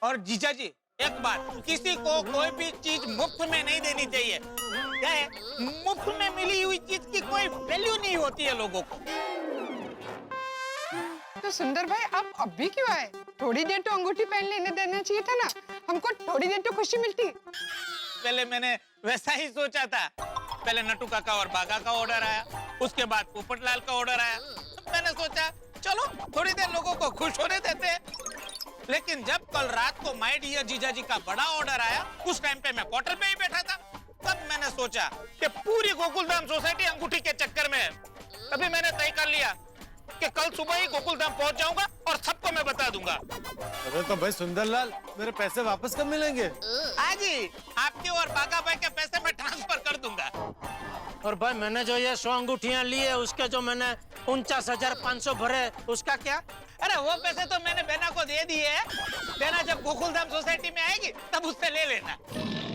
और जीजाजी एक बात, किसी को कोई भी चीज मुफ्त में नहीं देनी चाहिए। क्या है, मुफ्त में मिली हुई चीज की कोई वैल्यू नहीं होती है लोगों को। तो सुंदर भाई, आप अब भी क्यों आए? थोड़ी देर तो अंगूठी पहन लेने देना चाहिए था ना, हमको थोड़ी देर तो खुशी मिलती। पहले मैंने वैसा ही सोचा था। पहले नटू काका और बागा का ऑर्डर आया, उसके बाद पोपटलाल का ऑर्डर आया। मैंने सोचा चलो थोड़ी देर लोगों को खुश होने देते हैं। लेकिन जब कल रात को माय डियर जीजाजी का बड़ा ऑर्डर आया, उस टाइम पे मैं क्वार्टर पे ही बैठा था। तब मैंने सोचा कि पूरी गोकुलधाम सोसाइटी अंगूठी के चक्कर में है। तभी मैंने तय कर लिया कि कल सुबह ही गोकुलधाम पहुंच जाऊंगा और सबको मैं बता दूंगा। अरे तो भाई सुंदरलाल, मेरे पैसे वापस कब मिलेंगे? आज ही आपके और बागा भाई के पैसे मैं ट्रांसफर कर दूंगा। और भाई मैंने जो ये 100 अंगूठियाँ ली है, उसके जो मैंने 49,500 भरे, उसका क्या? अरे वो पैसे तो मैंने बेना को दे दिए हैं। बेना जब गोकुलधाम सोसाइटी में आएगी तब उससे ले लेना।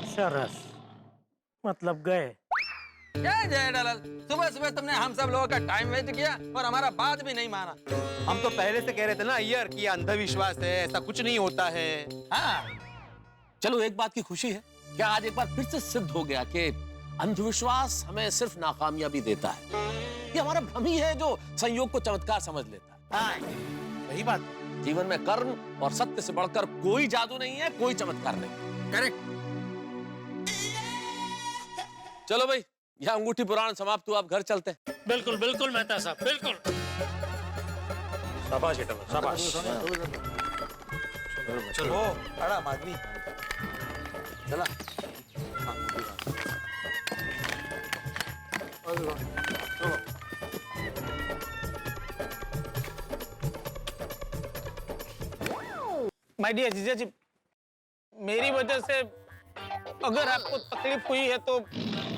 सरस, मतलब गए। क्या जेठालाल, सुबह सुबह तुमने हम सब लोगों का टाइम वेस्ट किया और हमारा बात भी नहीं माना। हम तो पहले से कह रहे थे ना यार कि ये अंधविश्वास है, ऐसा कुछ नहीं होता है। हाँ। चलो एक बात की खुशी है, क्या आज एक बार फिर से सिद्ध हो गया कि अंधविश्वास हमें सिर्फ नाकामयाबी देता है। ये हमारा भ्रम ही है जो संयोग को चमत्कार समझ लेता है। हाँ, सही बात। जीवन में कर्म और सत्य से बढ़कर कोई जादू नहीं है, कोई चमत्कार नहीं। करेक्ट। चलो भाई, यह अंगूठी पुराण समाप्त हुआ, अब घर चलते हैं। बिल्कुल बिल्कुल मेहता साहब, बिल्कुल। शाबाश बेटा, शाबाश। चलो बड़ा माधवी, चला। माय डियर जीजाजी, मेरी वजह से अगर आपको तकलीफ हुई है तो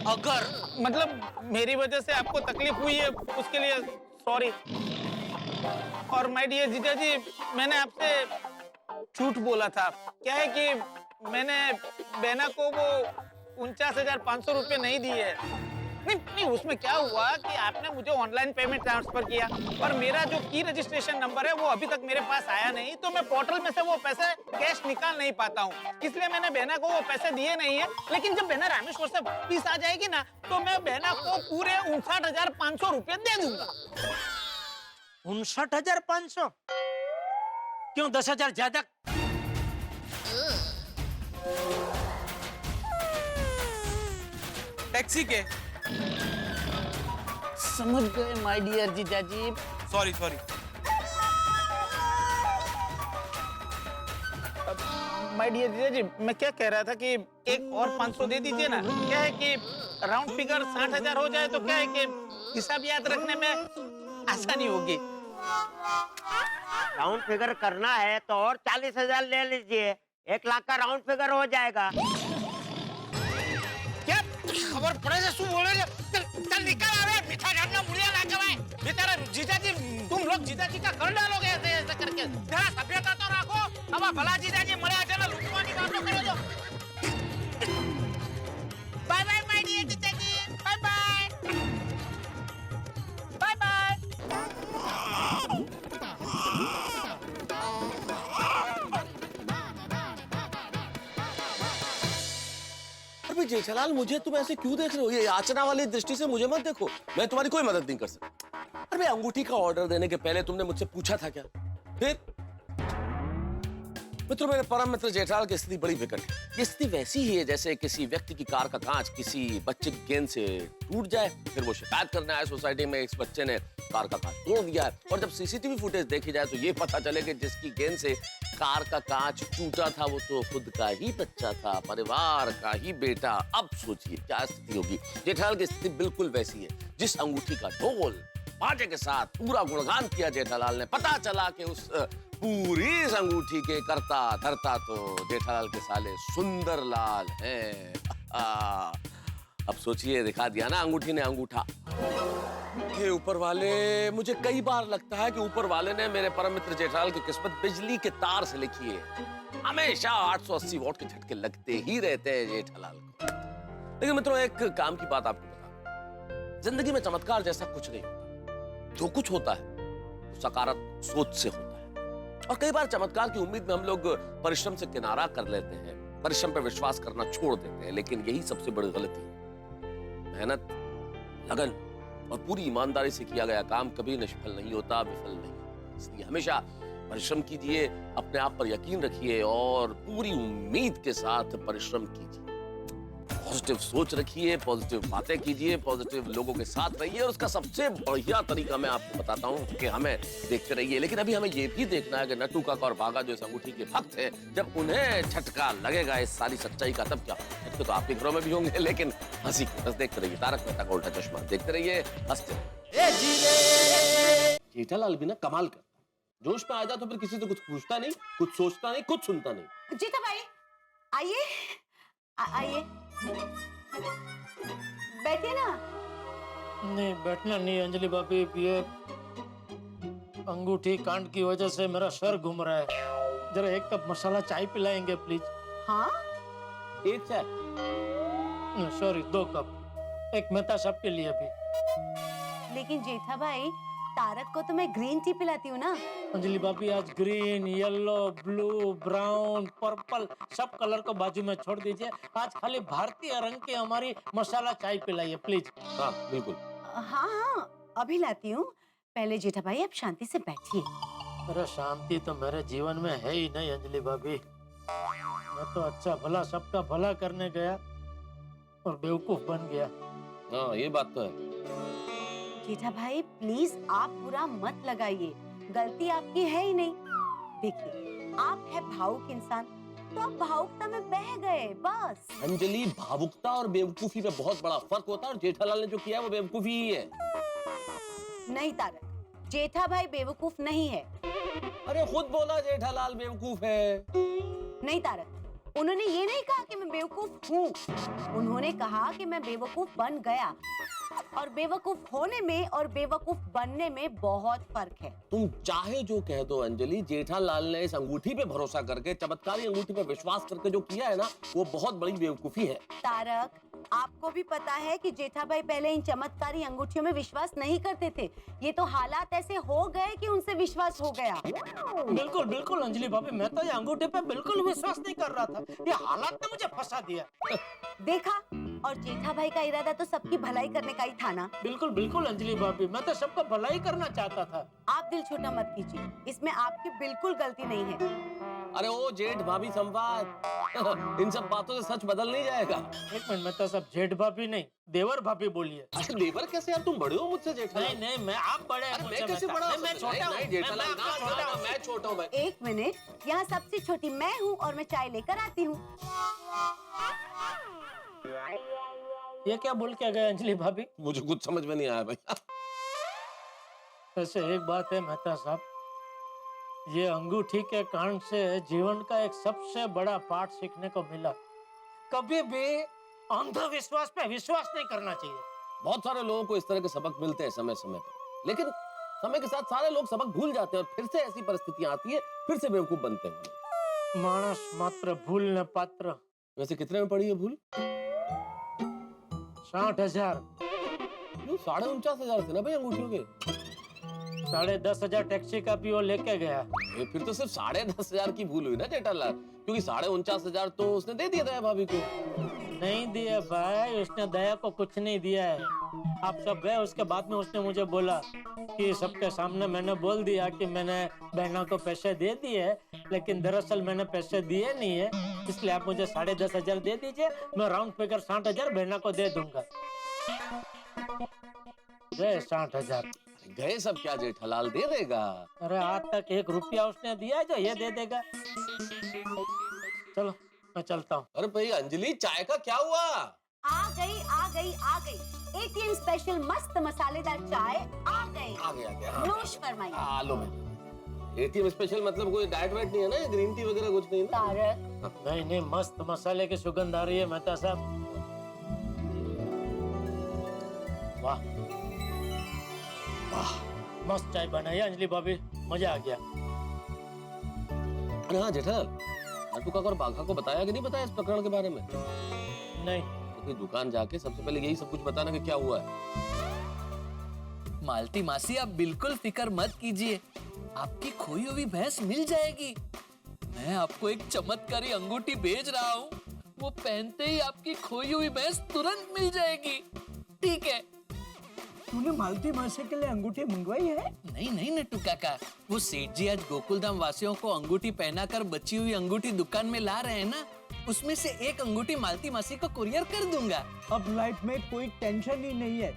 अगर मतलब मेरी वजह से आपको तकलीफ हुई है उसके लिए सॉरी। और माय डियर जीजा जी, मैंने आपसे झूठ बोला था। क्या है कि मैंने बेना को वो 49,500 रुपए नहीं दिए। नहीं, उसमें क्या हुआ कि आपने मुझे ऑनलाइन पेमेंट ट्रांसफर किया और मेरा जो की रजिस्ट्रेशन नंबर है वो अभी तक मेरे पास आया नहीं, तो मैं पोर्टल में से वो पैसे कैश निकाल नहीं पाता हूँ, इसलिए मैंने बहना को वो पैसे दिए नहीं है। लेकिन जब बहना रामेश्वर से वापिस आ जाएगी ना, तो मैं बहना को पूरे 59,500 रुपए दे दूंगा। 59,500? क्यों 10,000 ज्यादा? टैक्सी के समझ गए माय डियर जीजा जी। सॉरी। माय डियर जीजा जी, मैं क्या कह रहा था कि एक और 500 दे दीजिए ना। क्या है कि राउंड फिगर 60,000 हो जाए तो क्या है कि हिसाब याद रखने में आसानी होगी। राउंड फिगर करना है तो और 40,000 ले लीजिए, 1 लाख का राउंड फिगर हो जाएगा। क्या खबर पड़े से શું બોલે છે? चल निकल आ रहे मीठा घाटना मुड़िया ना कमाए। बेचारा जीजाजी, तुम लोग जीजाजी का कर डालोगे ऐसे करके। जरा सभ्यता तो रखो। अब भला जीजाजी मरे आ जाना, लूटवानी बातें करो जो। बाय बाय माय डियर जीजाजी, बाय बाय। Bye bye. अरे जेठालाल, मुझे तुम ऐसे क्यों देख रहे हो? ये याचना वाली दृष्टि से मुझे मत देखो, मैं तुम्हारी कोई मदद नहीं कर सकता। अरे अंगूठी का ऑर्डर देने के पहले तुमने मुझसे पूछा था क्या? फिर मित्रों, मेरे परम मित्र जेठालाल की स्थिति बड़ी विकट है। ये स्थिति वैसी ही है जैसे किसी व्यक्ति की कार का कांच किसी बच्चे की गेंद से टूट जाए, फिर वो शिकायत करने आए सोसाइटी में इस बच्चे ने कार का कांच तोड़ दिया है, और जब सीसीटीवी फुटेज देखी जाए तो ये पता चले कि जिसकी गेंद से कार का कांच टूटा था वो तो खुद का ही बच्चा था, परिवार का ही बेटा। अब सोचिए क्या स्थिति होगी। जेठालाल की स्थिति बिल्कुल वैसी है। जिस अंगूठी का ढोल बाजे के साथ पूरा गुणगान किया जेठालाल ने, पता चला कि उस पूरी इस अंगूठी के करता धरता तो जेठालाल के साले सुंदरलाल हैं। अब सोचिए, दिखा दिया ना अंगूठी ने अंगूठा। हे ऊपर वाले, मुझे कई बार लगता है कि ऊपर वाले ने मेरे परम मित्र जेठालाल की किस्मत बिजली के तार से लिखी है। हमेशा 880 वोल्ट के झटके लगते ही रहते हैं जेठालाल को। लेकिन मित्रों, एक काम की बात आपको बता, जिंदगी में चमत्कार जैसा कुछ नहीं होता। जो कुछ होता है सकारात्मक सोच से होता है, और कई बार चमत्कार की उम्मीद में हम लोग परिश्रम से किनारा कर लेते हैं, परिश्रम पर विश्वास करना छोड़ देते हैं। लेकिन यही सबसे बड़ी गलती है। मेहनत, लगन और पूरी ईमानदारी से किया गया काम कभी निष्फल नहीं होता, विफल नहीं। इसलिए हमेशा परिश्रम कीजिए, अपने आप पर यकीन रखिए और पूरी उम्मीद के साथ परिश्रम कीजिए। पॉजिटिव सोच रखिए, पॉजिटिव बातें कीजिए, पॉजिटिव लोगों के साथ रहिए, और उसका सबसे बढ़िया तरीका मैं आपको बताता हूँ कि हमें देखते रहिए। लेकिन अभी हमें ये भी देखना है कि नट्टू काका और भागा जो इस अंगूठी के भक्त हैं, जब उन्हें झटका लगेगा इस सारी सच्चाई का, तब क्या? झटके तो आपके घरों में भी होंगे, लेकिन हंसी बस देखते रहिए। तारक मेहता का उल्टा चश्मा देखते रहिए, हंसते रहिए। जेठालाल भी ना कमाल कर, जोश में आ जाए तो फिर किसी से कुछ पूछता नहीं, कुछ सोचता नहीं, कुछ सुनता नहीं। जीता भाई आइए, आइए बैठिए ना। नहीं, बैठना नहीं अंजलि भाभी, ये अंगूठी कांड की वजह से मेरा सर घूम रहा है। जरा 1 कप मसाला चाय पिलाएंगे प्लीज? हाँ, 1 चाय? Sorry, 2 cup. एक मेहता साहब के लिए भी। लेकिन जेठा भाई, तारक को तो मैं ग्रीन टी पिलाती हूँ ना। अंजलि भाभी, आज green, yellow, blue, brown, purple सब कलर को बाजू में छोड़ दीजिए। आज खाली भारतीय रंग की हमारी मसाला चाय पिलाइए प्लीज। हाँ बिल्कुल। हाँ, अभी लाती हूँ। पहले जेठा भाई आप शांति से बैठिए। अरे शांति तो मेरे जीवन में है ही नहीं अंजलि भाभी। मैं तो अच्छा भला सबका भला करने गया और बेवकूफ बन गया। हाँ, ये बात तो है। जेठा भाई प्लीज आप बुरा मत लगाइए, गलती आपकी है ही नहीं। देखिए, आप है भावुक इंसान, तो आप भावुकता में बह गए बस। अंजलि, भावुकता और बेवकूफी में बहुत बड़ा फर्क होता है, और जेठालाल ने जो किया वो बेवकूफी ही है। नहीं तारक, जेठा भाई बेवकूफ नहीं है। अरे खुद बोला जेठालाल बेवकूफ है। नहीं तारक, उन्होंने ये नहीं कहा कि मैं बेवकूफ हूँ, उन्होंने कहा कि मैं बेवकूफ बन गया। और बेवकूफ होने में और बेवकूफ बनने में बहुत फर्क है। तुम चाहे जो कह दो अंजलि, जेठालाल ने इस अंगूठी पे भरोसा करके, चमत्कारी अंगूठी पे विश्वास करके जो किया है ना, वो बहुत बड़ी बेवकूफी है। तारक, आपको भी पता है कि जेठा भाई पहले इन चमत्कारी अंगूठियों में विश्वास नहीं करते थे। ये तो हालात ऐसे हो गए कि उनसे विश्वास हो गया। बिल्कुल बिल्कुल अंजलि भाभी, मैं तो ये अंगूठे पे बिल्कुल विश्वास नहीं कर रहा था। ये हालात ने मुझे फंसा दिया। देखा, और जेठा भाई का इरादा तो सबकी भलाई करने का ही था ना। बिल्कुल बिल्कुल अंजलि भाभी, मैं तो सबका भलाई करना चाहता था। आप दिल छोटा मत कीजिए, इसमें आपकी बिल्कुल गलती नहीं है। अरे ओ जेठ भाभी संवाद इन सब बातों से सच बदल नहीं जाएगा। एक मिनट, मैं तो सब जेठ भाभी नहीं, देवर भाभी बोलिए। अच्छा देवर कैसे यार, तुम बड़े हो मुझसे जेठालाल। नहीं नहीं, मैं आप बड़े हैं मुझसे। मैं कैसे बड़ा हूं? मैं छोटा हूं। नहीं जेठालाल, मैं छोटा हूं भाई। एक मिनट, यहाँ सबसे छोटी मैं हूँ और मैं चाय लेकर आती हूँ। ये क्या बोल के गए अंजलि भाभी? मुझे कुछ समझ में नहीं आया भाई। वैसे एक बात है मेहता साहब, ये अंगूठी के कारण से जीवन का एक सबसे बड़ा पाठ सीखने को मिला। कभी भी अंधविश्वास पे विश्वास नहीं करना चाहिए। बहुत सारे लोगों को इस तरह के सबक मिलते हैं समय समय पर, लेकिन समय के साथ सारे लोग सबक भूल जाते हैं और फिर से ऐसी परिस्थितियां आती है, फिर से बेवकूफ बनते हैं। मानस मात्र भूल न पात्र। वैसे कितने में पड़ी है भूल? 60,000। 49,500 थे ना भाई अंगूठियों के। 10,500 टैक्सी का भी वो लेके गया। फिर तो सिर्फ 10,500 की भूल हुई ना जेठालाल, क्योंकि 49,500 तो उसने दे दिया था भाभी को। नहीं दिया भाई, उसने दया को कुछ नहीं दिया है। आप सब गए, उसके बाद में उसने मुझे बोला कि सबके सामने मैंने बोल दिया कि मैंने बहना को पैसे दे दिए, लेकिन दरअसल मैंने पैसे दिए नहीं है, इसलिए आप मुझे 10,500 दे दीजिए, मैं राउंड फिगर 60,000 बहना को दे दूंगा। गए 60,000। गए सब क्या जेठालाल, दे देगा। अरे आज तक 1 रुपया उसने दिया जो ये दे देगा। चलो मैं चलता हूँ। अरे भाई अंजलि, चाय का क्या हुआ? आ गई आ गई आ गई, एटीएम स्पेशल मस्त मसालेदार चाय आ गई। आ गया। नोश फरमाइए। लो भाई। एटीएम स्पेशल मतलब कोई डाइट वाइट नहीं है ना, ग्रीन टी वगैरह कुछ नहीं ना? तारक, नहीं नहीं, मस्त मसाले की सुगंध आ रही है मेहता साहब। वाह वाह, मस्त चाय बनाई अंजलि भाभी, मजा आ गया। अरे हाँ जेठालाल, नट्टू काका और बाघा को बताया कि नहीं बताया इस प्रकरण के बारे में? नहीं। तो दुकान जाके सबसे पहले यही सब कुछ बताना कि क्या हुआ है। मालती मासी, आप बिल्कुल फिक्र मत कीजिए, आपकी खोई हुई भैंस मिल जाएगी। मैं आपको एक चमत्कारी अंगूठी भेज रहा हूँ, वो पहनते ही आपकी खोई हुई भैंस तुरंत मिल जाएगी। ठीक है? तूने मालती मासी के लिए अंगूठी मंगवाई है? नहीं नहीं नट्टू काका, वो सेठ जी आज गोकुलधाम वासियों को अंगूठी पहनाकर बची हुई अंगूठी दुकान में ला रहे हैं ना, उसमें से एक अंगूठी मालती मासी को कुरियर कर दूंगा। अब लाइफ में कोई टेंशन ही नहीं है।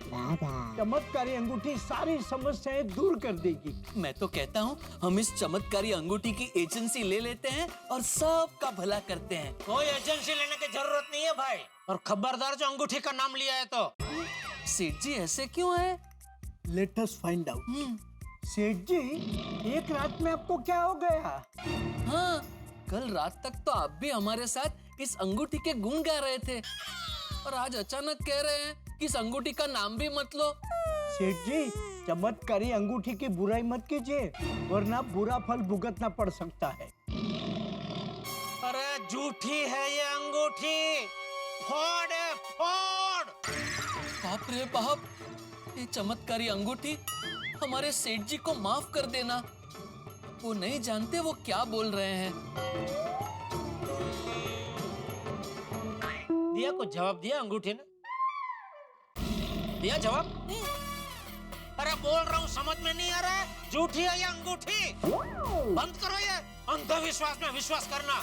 चमत्कारी अंगूठी सारी समस्याएं दूर कर देगी। मैं तो कहता हूँ हम इस चमत्कारी अंगूठी की एजेंसी ले लेते हैं और सबका भला करते हैं। कोई एजेंसी लेने की जरूरत नहीं है भाई, और खबरदार जो अंगूठी का नाम लिया है तो। सेठ जी ऐसे क्यों है? Let us find out. सेठ जी, एक रात में आपको क्या हो गया? हाँ, कल रात तक तो आप भी हमारे साथ इस अंगूठी के गुण गा रहे थे, और आज अचानक कह रहे हैं कि इस अंगूठी का नाम भी मत लो। सेठ जी, चमत्कारी अंगूठी की बुराई मत कीजिए, वरना बुरा फल भुगतना पड़ सकता है। अरे झूठी है ये अंगूठी, फोड़ है, फोड़। बाप रे बाप, ये चमत्कारी अंगूठी हमारे सेठ जी को माफ कर देना, वो नहीं जानते वो क्या बोल रहे हैं। दिया कुछ जवाब दिया अंगूठी ने? दिया जवाब? अरे बोल रहा हूँ, समझ में नहीं आ रहा है? झूठी है ये अंगूठी, बंद करो ये अंधविश्वास में विश्वास करना।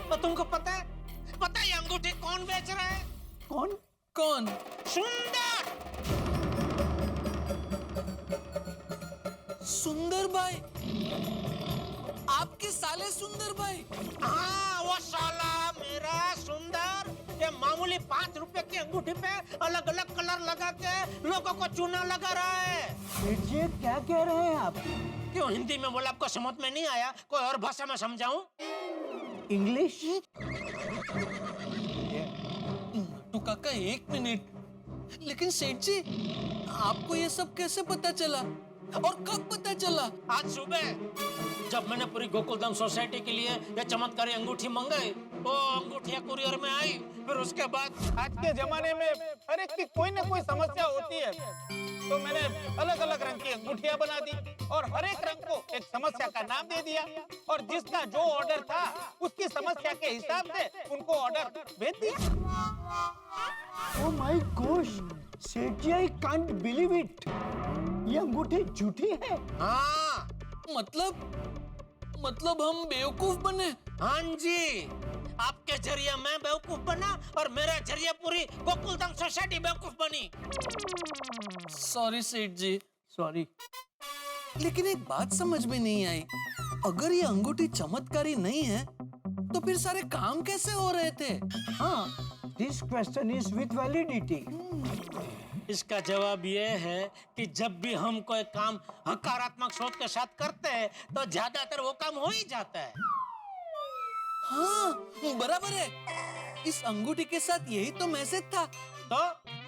तो तुमको पता है ये अंगूठी कौन बेच रहा है? कौन? कौन? सुंदर। सुंदर भाई? आपके साले सुंदर भाई? हाँ, वो साला मेरा सुंदर, ये मामूली 5 रुपए की अंगूठी पे अलग अलग कलर लगा के लोगों को चूना लगा रहा है। सेठ जी, क्या कह रहे हैं आप? क्यों हिंदी में बोला, आपको समझ में नहीं आया? कोई और भाषा में समझाऊं? इंग्लिश? तो काका 1 मिनट, लेकिन सेठ जी आपको ये सब कैसे पता चला और कब पता चला? आज सुबह जब मैंने पूरी गोकुलधाम सोसाइटी के लिए ये चमत्कारी अंगूठी मंगाई, वो अंगूठियां कुरियर में आई, फिर उसके बाद आज के जमाने में हर एक की कोई ना कोई समस्या होती है, तो मैंने अलग अलग रंग की अंगूठियां बना दी और हर एक रंग को एक समस्या का नाम दे दिया और जिसका जो ऑर्डर था उसकी समस्या के हिसाब से उनको ऑर्डर भेज दिया। Oh my gosh, सेठ जी, I can't believe it. ये अंगूठी झूठी है। हाँ, मतलब हम बेवकूफ बने। हाँ जी, आपके जरिए मैं बेवकूफ बना और मेरे जरिए पूरी गोकुलधाम सोसाइटी बेवकूफ बनी। सॉरी सेठ जी, सॉरी। लेकिन एक बात समझ में नहीं आई, अगर ये अंगूठी चमत्कारी नहीं है तो फिर सारे काम कैसे हो रहे थे? हाँ, this question is with validity. इसका जवाब ये है कि जब भी हम कोई काम हकारात्मक सोच के साथ करते हैं तो ज्यादातर वो काम हो ही जाता है। हाँ, बराबर है। इस अंगूठी के साथ यही तो मैसेज था, तो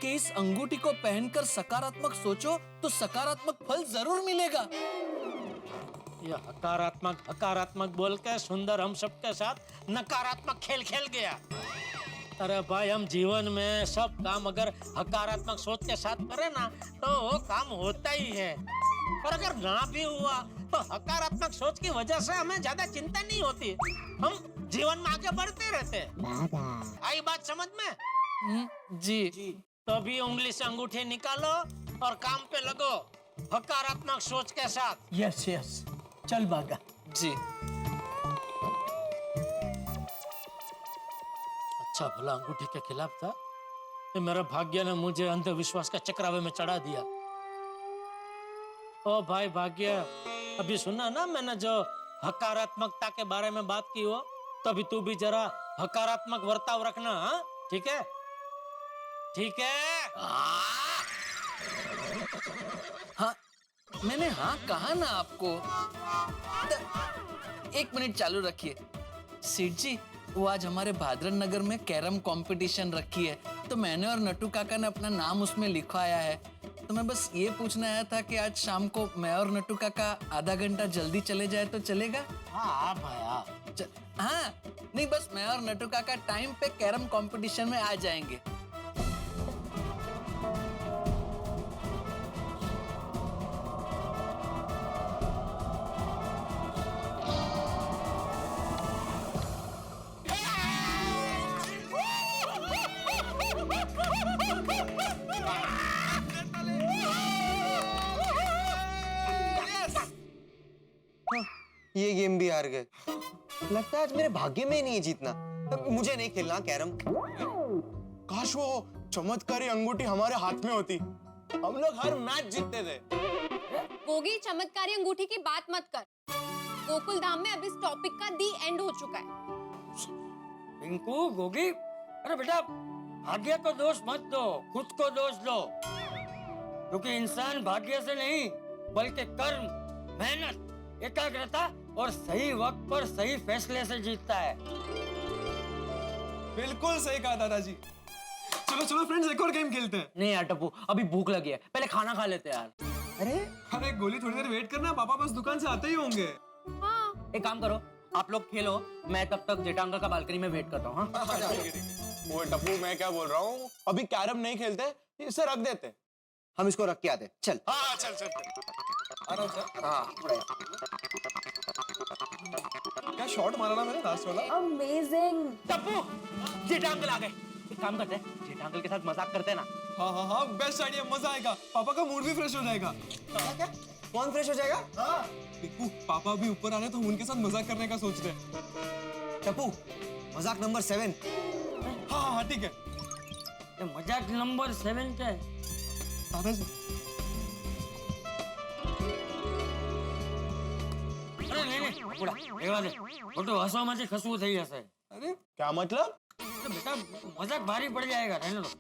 कि इस अंगूठी को पहनकर सकारात्मक सोचो तो सकारात्मक फल जरूर मिलेगा। ये हकारात्मक बोल के सुंदर हम सबके साथ नकारात्मक खेल खेल गया। अरे भाई, हम जीवन में सब काम अगर हकारात्मक सोच के साथ करें ना तो वो काम होता ही है, और अगर ना भी हुआ तो हकारात्मक सोच की वजह से हमें ज्यादा चिंता नहीं होती, हम जीवन में आगे बढ़ते रहते। आई बात समझ में? जी। तो भी उंगली से अंगूठी निकालो और काम पे लगो हकारात्मक सोच के साथ। यस यस, चल भागा। जी। अच्छा भला अंगूठी के खिलाफ था, ये मेरे भाग्य ने मुझे अंधविश्वास के चक्रावे में चढ़ा दिया। ओ भाई भाग्य, अभी सुना ना मैंने जो हकारात्मकता के बारे में बात की हो, तो अभी तू भी जरा हकारात्मक वर्ताव रखना। हाँ, ठीक है? ठीक है? हाँ, मैंने हाँ कहा ना आपको। 1 मिनट चालू रखिए। सेठ जी, वो आज हमारे भादरन नगर में कैरम कंपटीशन रखी है, तो मैंने और नट्टू काका ने अपना नाम उसमें लिखवाया है। तो मैं बस ये पूछना आया था कि आज शाम को मैं और नट्टू काका आधा घंटा जल्दी चले जाए तो चलेगा? हाँ भाया। हाँ, नहीं बस मैं और नट्टू काका टाइम पे कैरम कंपटीशन में आ जाएंगे। ये गेम भी हार गए। लगता है आज मेरे भाग्य में ही नहीं है जीतना। मुझे नहीं खेलना कैरम। काश वो चमत्कारी अंगूठी हमारे हाथ में होती, हम लोग हर मैच जीतते थे। गोगी, चमत्कारी अंगूठी की बात मत कर। गोकुल धाम में अब इस टॉपिक का दी एंड हो चुका है। पिंकू, गोगी, अरे बेटा, भाग्य को दोष मत दो, खुद को दोष दो, क्योंकि इंसान भाग्य से नहीं बल्कि कर्म, मेहनत, एकाग्रता और सही वक्त पर सही फैसले से जीतता है। बिल्कुल सही कहा दादाजी। चलो चलो फ्रेंड्स, एक और गेम खेलते हैं। नहीं यार टप्पू, अभी भूख लगी है, पहले खाना खा लेते हैं यार। अरे गोली, थोड़ी देर वेट करना, पापा बस दुकान से आते ही होंगे। हाँ। एक काम करो, आप लोग खेलो, मैं तब तक जेठा अंकल का बालकनी में वेट करता हूँ। वो टप्पू, मैं क्या बोल रहा हूँ, अभी कैरम नहीं खेलते, इसे रख देते। हम इसको रख के आते। चल। हाँ चल चल। क्या शॉट मारा ना मैंने लास्ट वाला। अमेजिंग। टप्पू, जेठा अंकल आ गए। एक काम करते हैं, जेठा अंकल के साथ मजाक करते हैं ना। हाँ हाँ हाँ, बेस्ट आइडिया, मजा आएगा, पापा का मूड भी फ्रेश हो जाएगा। क्या? कौन फ्रेश हो जाएगा? हाँ। पिकू, पापा भी ऊपर आ रहे तो हम उनके साथ मजाक करने का सोच रहे हैं। टप्पू, मजाक नंबर 7। हाँ हाँ ठीक है। ये मजाक नंबर 7 क्या है? दादाजी। अरे नहीं, बुढ़ा, રહેવા દે, ખોટું હસવામાંથી ખસવું થઈ જશે। अरे क्या मतलब? अरे बेटा, मजाक भारी पड़ जाएगा, रहने दो।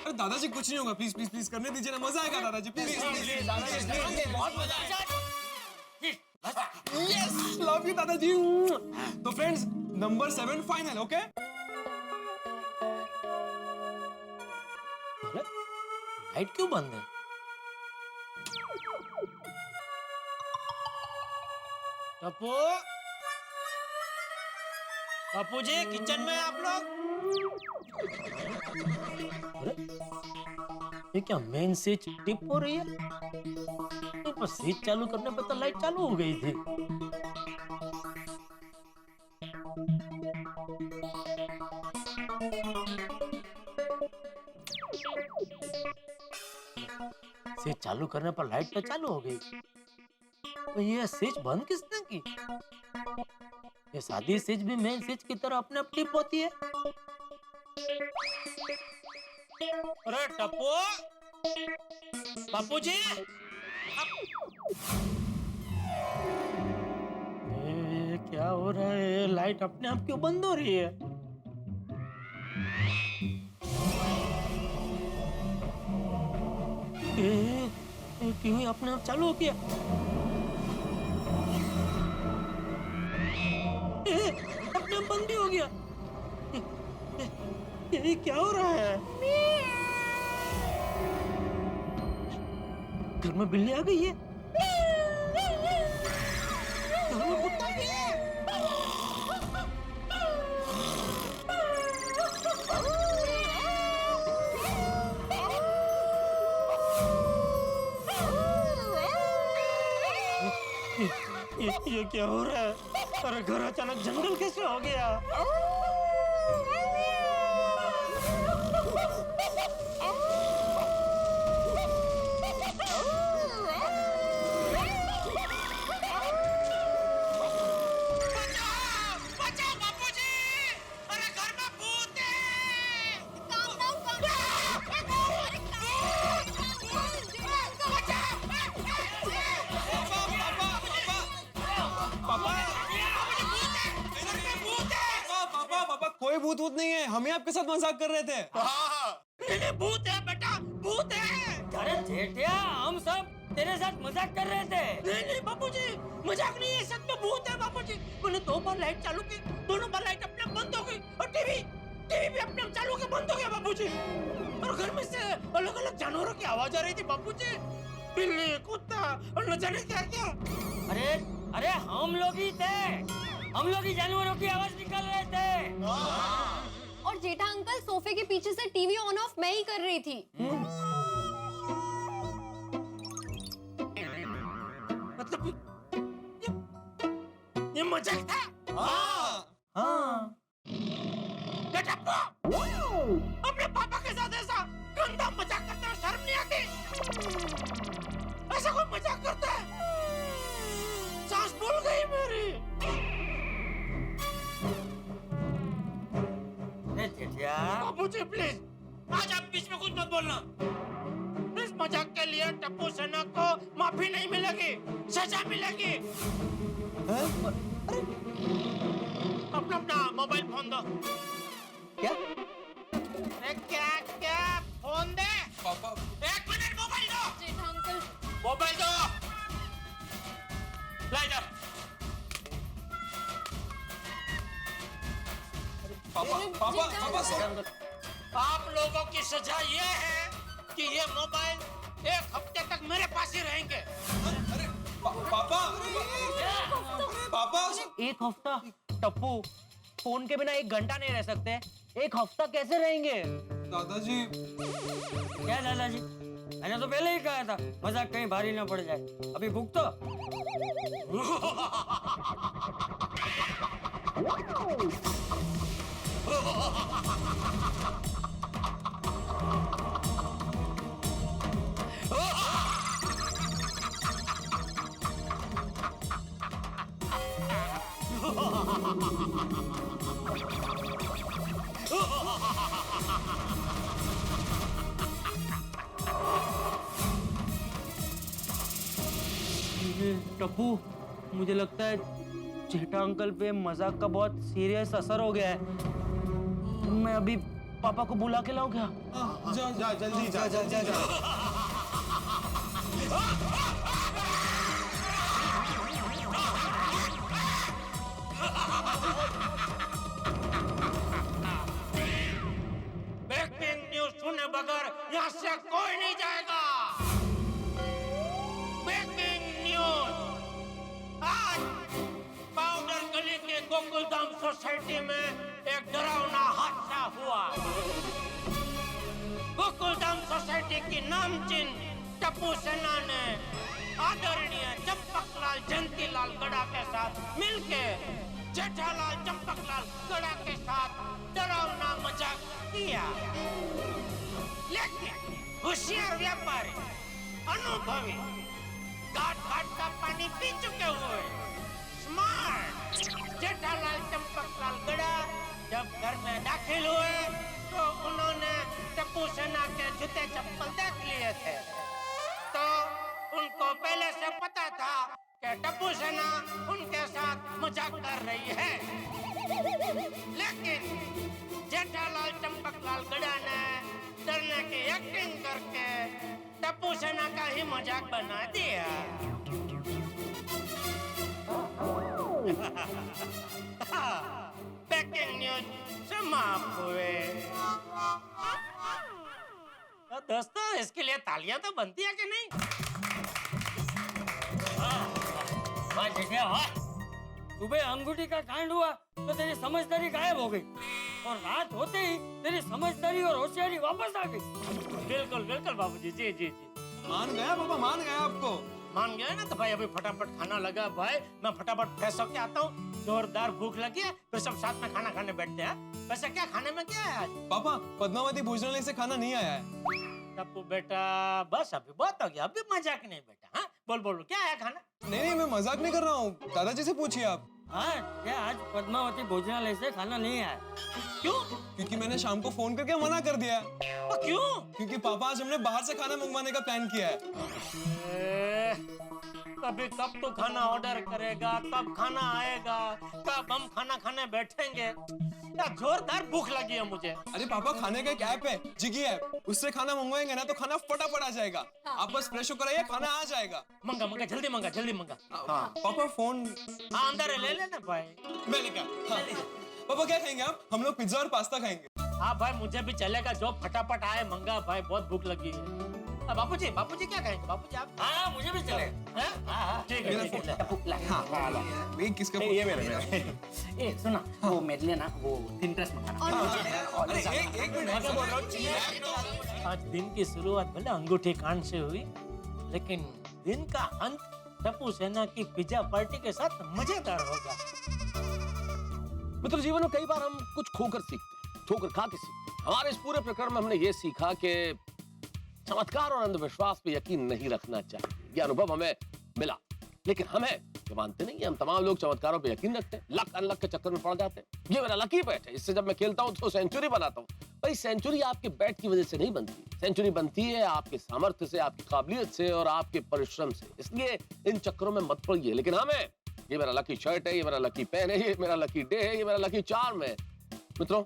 अरे दादाजी कुछ नहीं होगा, प्लीज प्लीज प्लीज करने दीजिए ना, मजा आएगा दादाजी, प्लीज प्लीज। दादाजी, बहुत मजा आएगा। यस, लव यू दादाजी। तो friends, number 7 final, okay? Light क्यों बंद है? टप्पू, टप्पू जी किचन में आप लोग? अरे, ये क्या मेन स्विच टिप हो रही है? पर स्विच चालू करने पे तो लाइट चालू हो गई थी। स्विच चालू करने पर लाइट तो चालू हो गई, तो ये स्विच बंद किसने की? ये सादी स्विच भी मेन स्विच की तरह अपने आप टिप होती है। अरे टप्पू, पप्पू जी, ये क्या हो रहा है? लाइट अपने आप क्यों बंद हो रही है? क्यों अपने आप चालू हो गया? अपने आप बंद भी हो गया। ये क्या हो रहा है? घर में बिल्ली आ गई है। घर में कुत्ता भी है। ये क्या हो रहा है? अरे घर अचानक जंगल कैसे हो गया? कोई भूत वूत नहीं है, हम ही आपके साथ मजाक कर रहे थे। नहीं, भूत है बेटा, भूत है। अरे जेठिया, हम सब तेरे साथ मजाक कर रहे थे। नहीं बापूजी, मजाक नहीं है, सच में भूत है बापूजी। मैंने 2 बार लाइट चालू की, दोनों बार लाइट अपने आप बंद हो गई, और टीवी भी अपने आप चालू होकर बंद हो गया बापूजी। और घर में से अलग अलग जानवरों की आवाज आ रही थी बापूजी, बिल्ली, कुत्ता और न जाने क्या क्या। अरे हम लोग ही थे, हम लोग ही जानवरों की आवाज निकाल रहे थे। और जेठा अंकल सोफे के पीछे से टीवी ऑन ऑफ मैं ही कर रही थी। मतलब ये मजाक था? हाँ। अपने पापा के साथ ऐसा गंदा मजाक करते हुए शर्म नहीं आती? ऐसा कोई मजाक करता है? सांस फूल गई मेरी। बाबूजी प्लीज, आज आप बीच में कुछ मत बोलना। इस मजाक के लिए टप्पू सेना को माफी नहीं मिलेगी, सजा मिलेगी। अपना मोबाइल फोन दो। क्या? क्या फोन दे। पापा 1 मिनट, मोबाइल दो। जेठा अंकल मोबाइल दो। ला इधर। पापा आप लोगों की सजा ये है कि ये मोबाइल 1 हफ्ते तक मेरे पास ही रहेंगे। अरे पापा 1 हफ्ता? टप्पू, फोन के बिना 1 घंटा नहीं रह सकते, 1 हफ्ता कैसे रहेंगे? दादाजी। क्या दादाजी? मैंने तो पहले ही कहा था मजाक कहीं भारी ना पड़ जाए। अभी भूख तो टप्पू, मुझे लगता है जेठा अंकल पे मजाक का बहुत सीरियस असर हो गया है। मैं अभी पापा को बुला के लाऊं क्या? जा जल्दी जा। की नामचीन टप्पू सेना ने आदरणीय चंपकलाल जयंतीलाल गड़ा के साथ मिलके जेठालाल चंपकलाल गड़ा के साथ डरावना मजाक किया, लेकिन होशियार व्यापारी अनुभवी घाट घाट का पानी पी चुके हुए स्मार्ट जेठालाल चंपकलाल गड़ा जब घर में दाखिल हुए तो उन्होंने टप्पू सेना के जूते चप्पल देख लिए थे, तो उनको पहले से पता था कि टप्पू सेना उनके साथ मजाक कर रही है, लेकिन जेठालाल चंपकलाल गड़ा ने डरने की एक्टिंग करके टप्पू सेना का ही मजाक बना दिया। ब्रेकिंग न्यूज समाप्त हुए। तो दोस्तों इसके लिए तालियां तो बनती है कि नहीं? वाह जेठिया वाह, सुबह अंगूठी का कांड हुआ तो तेरी समझदारी गायब हो गई और रात होते ही तेरी समझदारी और होशियारी वापस आ गई। बिल्कुल बिल्कुल बाबूजी, जी जी जी। मान गया पापा, मान गया आपको। मान गया ना तो भाई अभी फटाफट खाना लगा भाई, मैं फटाफट फ्रेश होके आता हूँ। जोरदार भूख लगी है, फिर सब साथ में खाना खाने बैठते हैं। वैसे क्या खाने में क्या है आज? पापा पद्मावती भोजनालय से खाना नहीं आया है। टप्पू बेटा बस अभी बहुत हो गया, अभी मजाक नहीं बेटा। हाँ बोल बोल क्या है खाना? नहीं मैं मजाक नहीं कर रहा हूँ, दादाजी से पूछिए आप। हाँ क्या आज पद्मावती भोजनालय से खाना नहीं आया? क्यों? क्योंकि मैंने शाम को फोन करके मना कर दिया। क्यों? क्योंकि पापा आज हमने बाहर से खाना मंगवाने का प्लान किया है। अभी कब तू खाना ऑर्डर करेगा, कब खाना आएगा, कब हम खाना खाने बैठेंगे? क्या जोरदार भूख लगी है मुझे। अरे पापा खाने का एक ऐप है जिगी ऐप, उससे खाना मंगवाएंगे ना तो खाना फटाफट आ जाएगा। आप बस फ्रेश होकर आइए, खाना आ जाएगा। मंगा मंगा जल्दी मंगा, जल्दी मंगा। हाँ पापा फोन। हाँ अंदर ले लेना भाई। मैं लेकर। हाँ पापा क्या खाएंगे आप? हम लोग पिज्जा और पास्ता खाएंगे। हाँ भाई मुझे भी चलेगा, जो फटाफट आए मंगा भाई, बहुत भूख लगी है। बापूजी बापूजी क्या कहेंगे? बापूजी आप? हाँ मुझे भी चलेगा। ठीक है। हाँ ये किसका? ये मेरा। ए सुना वो मेरे लिए ना वो थिन ड्रेस मंगाना। आज दिन की शुरुआत भले अंगूठी कांड से हुई, लेकिन दिन का अंत टप्पू सेना की पिज्जा पार्टी के साथ मजेदार होगा। मित्र जीवन में कई बार हम कुछ खोकर सीखते हैं, ठोकर खा के सीखते हैं। हमारे इस पूरे प्रकरण में हमने ये सीखा कि चमत्कार और अंधविश्वास पे यकीन नहीं रखना चाहिए। ये अनुभव हमें मिला, लेकिन हमें ये मानते नहीं, हम तमाम लोग चमत्कारों पे यकीन रखते हैं, लक अनलक के चक्कर में पड़ जाते हैं। ये मेरा लकी बैट है, इससे जब मैं खेलता हूँ तो सेंचुरी बनाता हूँ। भाई सेंचुरी आपके बैट की वजह से नहीं बनती, सेंचुरी बनती है आपके सामर्थ्य से, आपकी काबिलियत से और आपके परिश्रम से। इसलिए इन चक्करों में मत पड़िए। लेकिन हमें ये मेरा लकी शर्ट है, ये मेरा लकी पेन है, ये मेरा लकी डे है, ये मेरा लकी चार्म है। मित्रों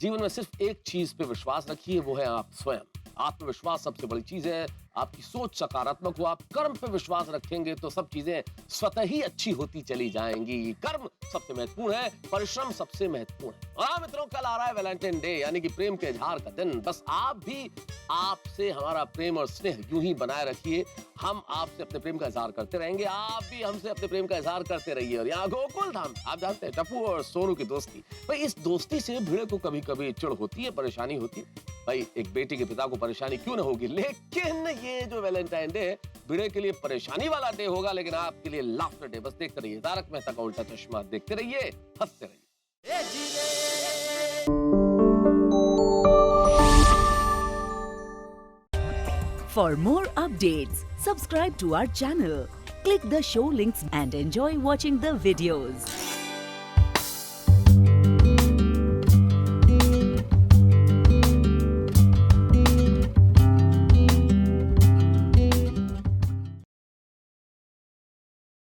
जीवन में सिर्फ एक चीज पे विश्वास रखिए, वो है आप स्वयं। आत्मविश्वास सबसे बड़ी चीज है। आपकी सोच सकारात्मक हो, आप कर्म पे विश्वास रखेंगे तो सब चीजें स्वतः ही अच्छी होती चली जाएंगी। कर्म सबसे महत्वपूर्ण है, परिश्रम सबसे महत्वपूर्ण है। और हाँ मित्रों कल आ रहा है वैलेंटाइन डे, यानी कि प्रेम के इजहार का दिन। बस आप भी आपसे हमारा प्रेम और स्नेह यूं ही बनाए रखिए। हम आपसे अपने प्रेम का इजहार करते रहेंगे, आप भी हमसे अपने प्रेम का इजहार करते रहिए। और यहाँ गोकुल धाम आप जानते हैं टप्पू और सोनू की दोस्ती, भाई इस दोस्ती से भिड़े को कभी कभी चिढ़ होती है, परेशानी होती है। भाई एक बेटी के पिता को परेशानी क्यों ना होगी, लेकिन ये जो वैलेंटाइन डे है भिड़े के लिए परेशानी वाला डे होगा, लेकिन आपके लिए लाफ्टर डे। बस देखते रहिए तारक मेहता का उल्टा चश्मा, देखते रहिए, हंसते रहिए। For more updates, subscribe to our channel, click the show links and enjoy watching the videos.